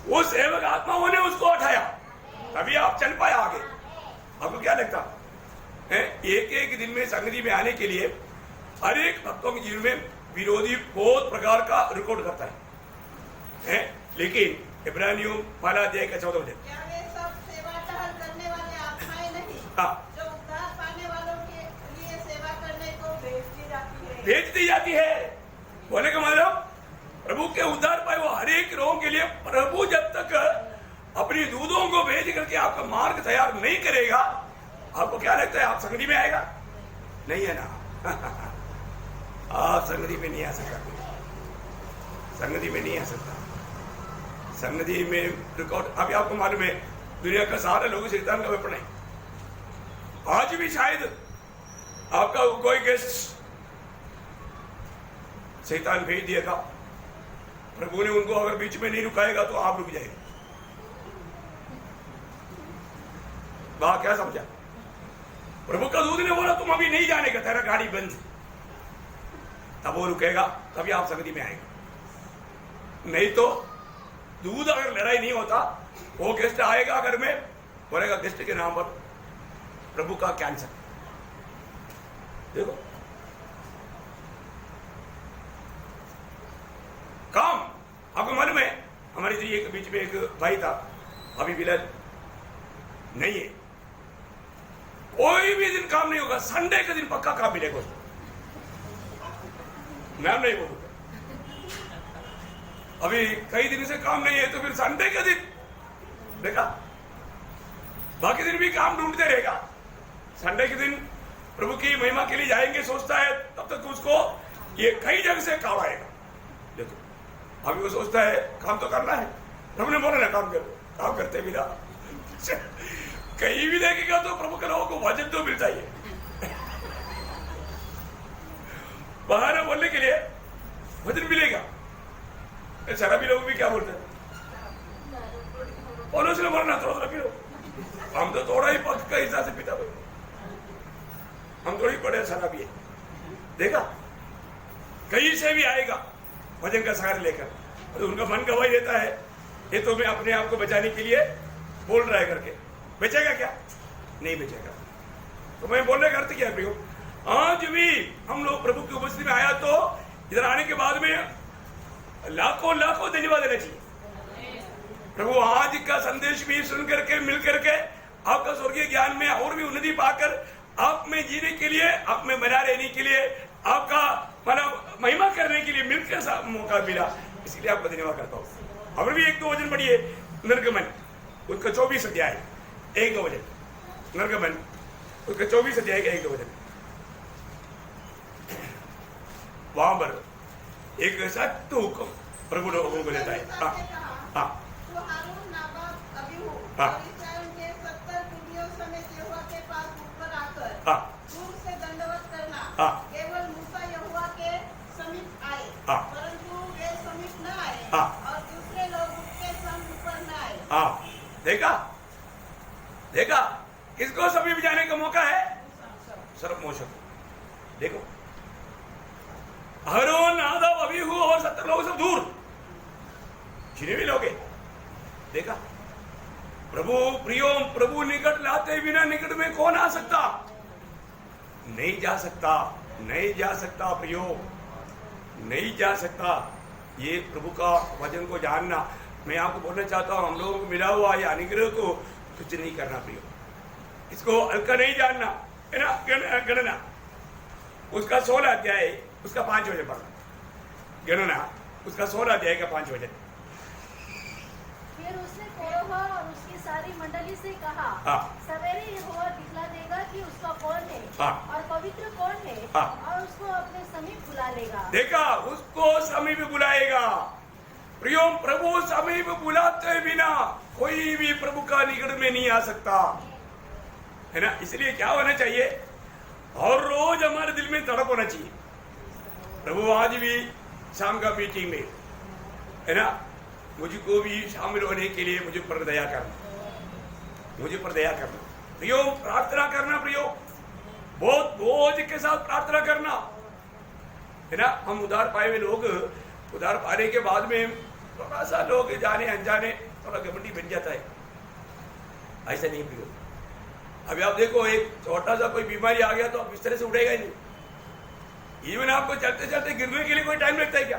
वो सेवक आत्माओं ने उसको उठाया, तभी आप चल पाए आगे। आपको क्या लगता है? एक एक दिन में संगति में आने के लिए हर एक भक्तों के जीवन में विरोधी बहुत प्रकार का रिकॉर्ड करता है? लेकिन इब्रानियों 1 अध्याय का 14 वचन, क्या वे सब सेवा टहल करने वाले आत्माएं नहीं जो उद्धार पाने वालों के लिए सेवा करने को भेज दी जाती है? बोले का मतलब प्रभु के उद्धार पाए वो हर एक लोगों के लिए प्रभु जब तक अपनी दूतों को भेज करके आपका मार्ग तैयार नहीं करेगा, आपको क्या लगता है आप संगति में आएगा? नहीं है ना। आप संगति में नहीं आ सकता, संगति में नहीं आ सकता। संगति में रिकॉर्ड, अभी आपको मालूम है दुनिया का सारे लोग शैतान का वेपन है। आज भी शायद आपका कोई गेस्ट शैतान भेज दिएगा, प्रभु ने उनको अगर बीच में नहीं रुकाएगा तो आप रुक जाएंगे। बात क्या समझा? प्रभु का दूत ने बोला तुम अभी नहीं जाने का, तेरा गाड़ी बंद, तब वो रुकेगा, तभी आप संगति में आएगा। नहीं तो दूध अगर लड़ाई नहीं होता, वो गेस्ट आएगा घर में, बोलेगा गेस्ट के नाम पर प्रभु का कैंसर। देखो काम, आपको मालूम है हमारे एक बीच में एक भाई था, अभी फिलहाल नहीं है, कोई भी दिन काम नहीं होगा, संडे के दिन पक्का काम मिलेगा उसको। नाम नहीं बोलूंगा, अभी कई दिन से काम नहीं है तो फिर संडे के दिन देखा बाकी दिन भी काम ढूंढते रहेगा। संडे के दिन प्रभु की महिमा के लिए जाएंगे सोचता है, तब तक उसको ये कई जगह से काम आएगा। देखो अभी वो सोचता है काम तो करना है, प्रभु ने बोला ना काम करो, काम करते भी ना कहीं भी देखेगा तो प्रभु के लोगों को वचन तो मिलता ही है। बहाना बोलने के लिए वचन मिलेगा। शराबी लोग भी क्या बोलते हैं, पौलुस ने बोला थोड़ा पी लो, हम तो थोड़ा ही पक्ष का हिस्सा से पीता भाई, हम थोड़ी बड़े शराबी है। देखा कहीं से भी आएगा वचन का सहारा लेकर, तो उनका मन गवाही देता है ये तो मैं अपने आप को बचाने के लिए बोल रहा है करके। बचेगा क्या? नहीं बचेगा। तो मैं बोलने का अर्थ क्या है प्रियो, आज भी हम लोग प्रभु की उपस्थिति में आया तो इधर आने के बाद में लाखों लाखों धन्यवाद देना चाहिए। प्रभु आज का संदेश भी सुन करके मिल करके आपका स्वर्गीय ज्ञान में और भी उन्नति पाकर आप में जीने के लिए, आप में बना रहने के लिए, आपका मतलब महिमा करने के लिए मिलकर मौका मिला, इसलिए आपका धन्यवाद करता हूँ। और भी एक दो वचन पढ़िए, निर्गमन उसका 24 अध्याय 1-2 वचन, निर्गमन उसका 24 अध्याय का 1-2 वचन। वहां पर एक सख्त हुक्म प्रभु लोगों को देता है। हाँ तो हारून, नादाब, अबीहू हाँ। और इस्राएल के 70 टुकड़ियों समेत यहोवा के पास ऊपर आकर हाँ। दूर से दंडवत करना। हाँ। केवल मूसा यहोवा के समीप आए, हाँ। परंतु वे समीप न आए, हाँ। और दूसरे लोग उसके संग ऊपर न आए। हाँ देखा देखा, किसको समीप जाने का मौका है? सर्वमोशन। देखो हारून, नादाब, अबीहू और 70 लोग सब दूर, जिन्हें भी लोग हैं। देखा प्रभु प्रियो, प्रभु निकट लाते बिना निकट में कौन आ सकता? नहीं जा सकता, नहीं जा सकता प्रियो, नहीं जा सकता। ये प्रभु का वचन को जानना, मैं आपको बोलना चाहता हूं, हम लोगों को मिला हुआ ये अनुग्रह को कुछ नहीं करना प्रियो, इसको हल्का नहीं जानना है ना। गणना उसका 16 अध्याय उसका 5 वचन पढ़ना, गणना उसका 16 अध्याय का 5 वचन। फिर उसने कोरह और उसकी सारी मंडली से कहा, हाँ। सवेरे यहोवा दिखला देगा कि उसका कौन है हाँ। और पवित्र कौन है, हाँ। और उसको अपने समीप बुला लेगा। देखा उसको समीप बुलाएगा। प्रियो प्रभु समीप बुलाते बिना कोई भी प्रभु का निकट में नहीं आ सकता, है ना। इसलिए क्या होना चाहिए, और रोज हमारे दिल में तड़प होना चाहिए। प्रभु आज भी शाम का मीटिंग में, है ना, मुझको भी शामिल होने के लिए मुझे पर दया करना, मुझे पर दया करना प्रियो। प्रार्थना करना प्रियो, बहुत बोझ के साथ प्रार्थना करना, है ना। हम उधार पाए हुए लोग, उधार पाने के बाद में थोड़ा सा लोग जाने अनजाने थोड़ा घमंडी बन जाता है, ऐसा नहीं प्रियो। अभी आप देखो, एक छोटा सा कोई बीमारी आ गया तो आप इस तरह से उठेगा ही नहीं। इवन आपको चलते चलते गिरने के लिए कोई टाइम लगता है क्या?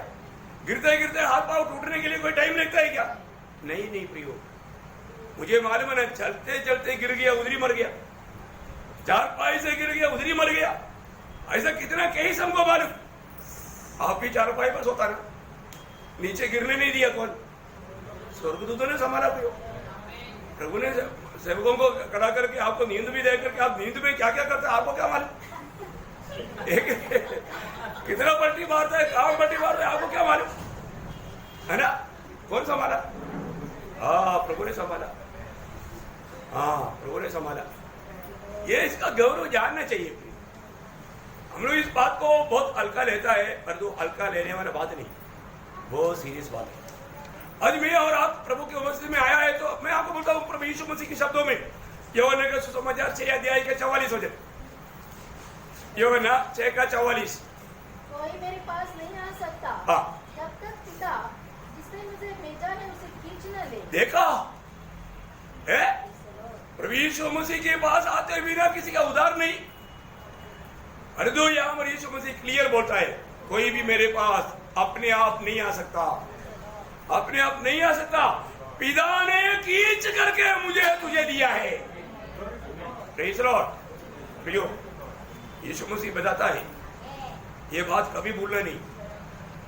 गिरते गिरते हाथ पांव टूटने के लिए कोई टाइम लगता है क्या? नहीं नहीं प्रियो, मुझे मालूम है ना, चलते चलते गिर गया उधरी मर गया, चारपाई से गिर गया उधरी मर गया, ऐसा कितना केस हमको मालूम। आप भी चारपाई पर सोता ना, नीचे गिरने नहीं दिया कौन? स्वर्गदूतों ने संभाला प्रियो। प्रभु ने सेवकों को खड़ा करके आपको नींद भी दे करके, आप नींद में क्या क्या करते हैं आपको क्या मालूम? कितना पलटी मारता है, कहाँ पलटी मारता है आपको क्या मालूम, है ना। कौन संभाला? हाँ प्रभु ने संभाला, हाँ प्रभु ने संभाला। ये इसका गौरव जानना चाहिए। हम लोग इस बात को बहुत हल्का लेता है, पर तो हल्का लेने वाला बात नहीं, बहुत सीरियस बात है। आज मैं और आप प्रभु की उपस्थिति में आया है तो मैं आपको बोलता हूँ प्रभु यीशु मसीह के शब्दों में, यूहन्ना का सुसमाचार 6 अध्याय का 44 वचन, यूहन्ना 6 का 44। कोई मेरे पास नहीं आ सकता हाँ। जब तक पिता जिसने मुझे भेजा है उसे खींच न ले। देखा है, प्रभु यीशु मसीह के पास आते बिना किसी का उद्धार नहीं। अरे दो यहाँ पर यीशु मसीह क्लियर बोलता है, कोई भी मेरे पास अपने आप नहीं आ सकता, अपने आप नहीं आ सकता, पिता ने खींच करके मुझे तुझे दिया है। Praise Lord. प्रियो, यीशु मसीह बताता है, ये बात कभी भूलना नहीं।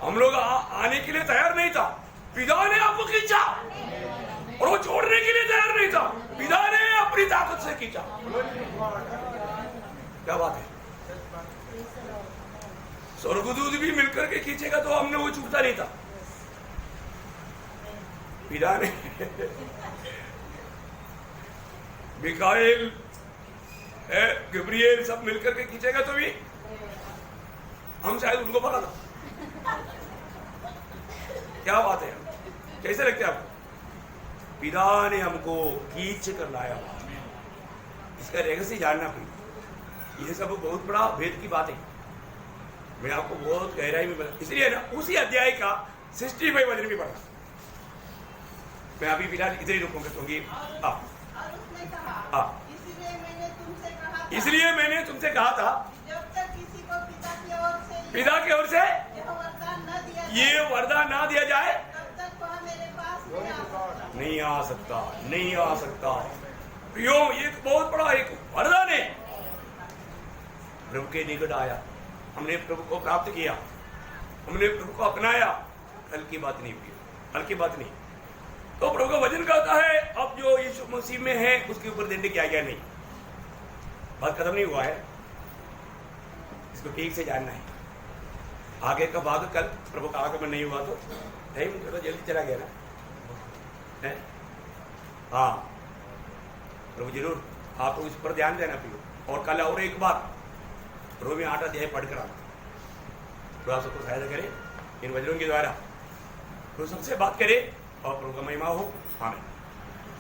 हम लोग आने के लिए तैयार नहीं था, पिता ने आपको खींचा, और वो छोड़ने के लिए तैयार नहीं था। पिता ने अपनी ताकत से खींचा। क्या बात है? स्वर्गदूत भी मिलकर के खींचेगा तो हमने वो छूटता नहीं था। पिता ने मिकाएल, गब्रिएल सब मिलकर के खींचेगा तो भी हम शायद उनको पता था। क्या बात है? कैसे लगते हैं आपको? पिता ने हमको खींच कर लाया। इसका रहस्य जानना पड़ेगा। ये सब बहुत बड़ा भेद की बात है। मैं आपको बहुत गहराई में बता, इसलिए ना उसी अध्याय का 65 वचन भी पढ़ा। मैं अभी फिलहाल इधर ही रुकूंगा क्योंकि और उसने कहा, इसलिए मैंने तुमसे कहा था, जब तक किसी को पिता की ओर से ये वरदान ना दिया जाए तब तक वह मेरे पास नहीं आ सकता। यो ये बहुत बड़ा एक वरदान है। प्रभु के निकट आया, हमने प्रभु को प्राप्त किया, हमने प्रभु को अपनाया। हल्की बात नहीं हुई, हल्की बात नहीं। तो प्रभु का वचन कहता है अब जो यीशु मसीह में है उसके ऊपर देने क्या क्या नहीं। बात खत्म नहीं हुआ है, इसको ठीक से जानना है। आगे का भाग कल प्रभु का आगमन नहीं हुआ तो टाइम थोड़ा जल्दी चला गया ना है? हाँ, प्रभु जरूर आपको इस पर ध्यान देना प्रियो। और कल और एक बार प्रभु में 8 अध्याय पढ़कर आना, प्रभु सबको सहायता करे इन वचनों के द्वारा। प्रभु सबसे बात करे और प्रभु का महिमा हो। आमीन।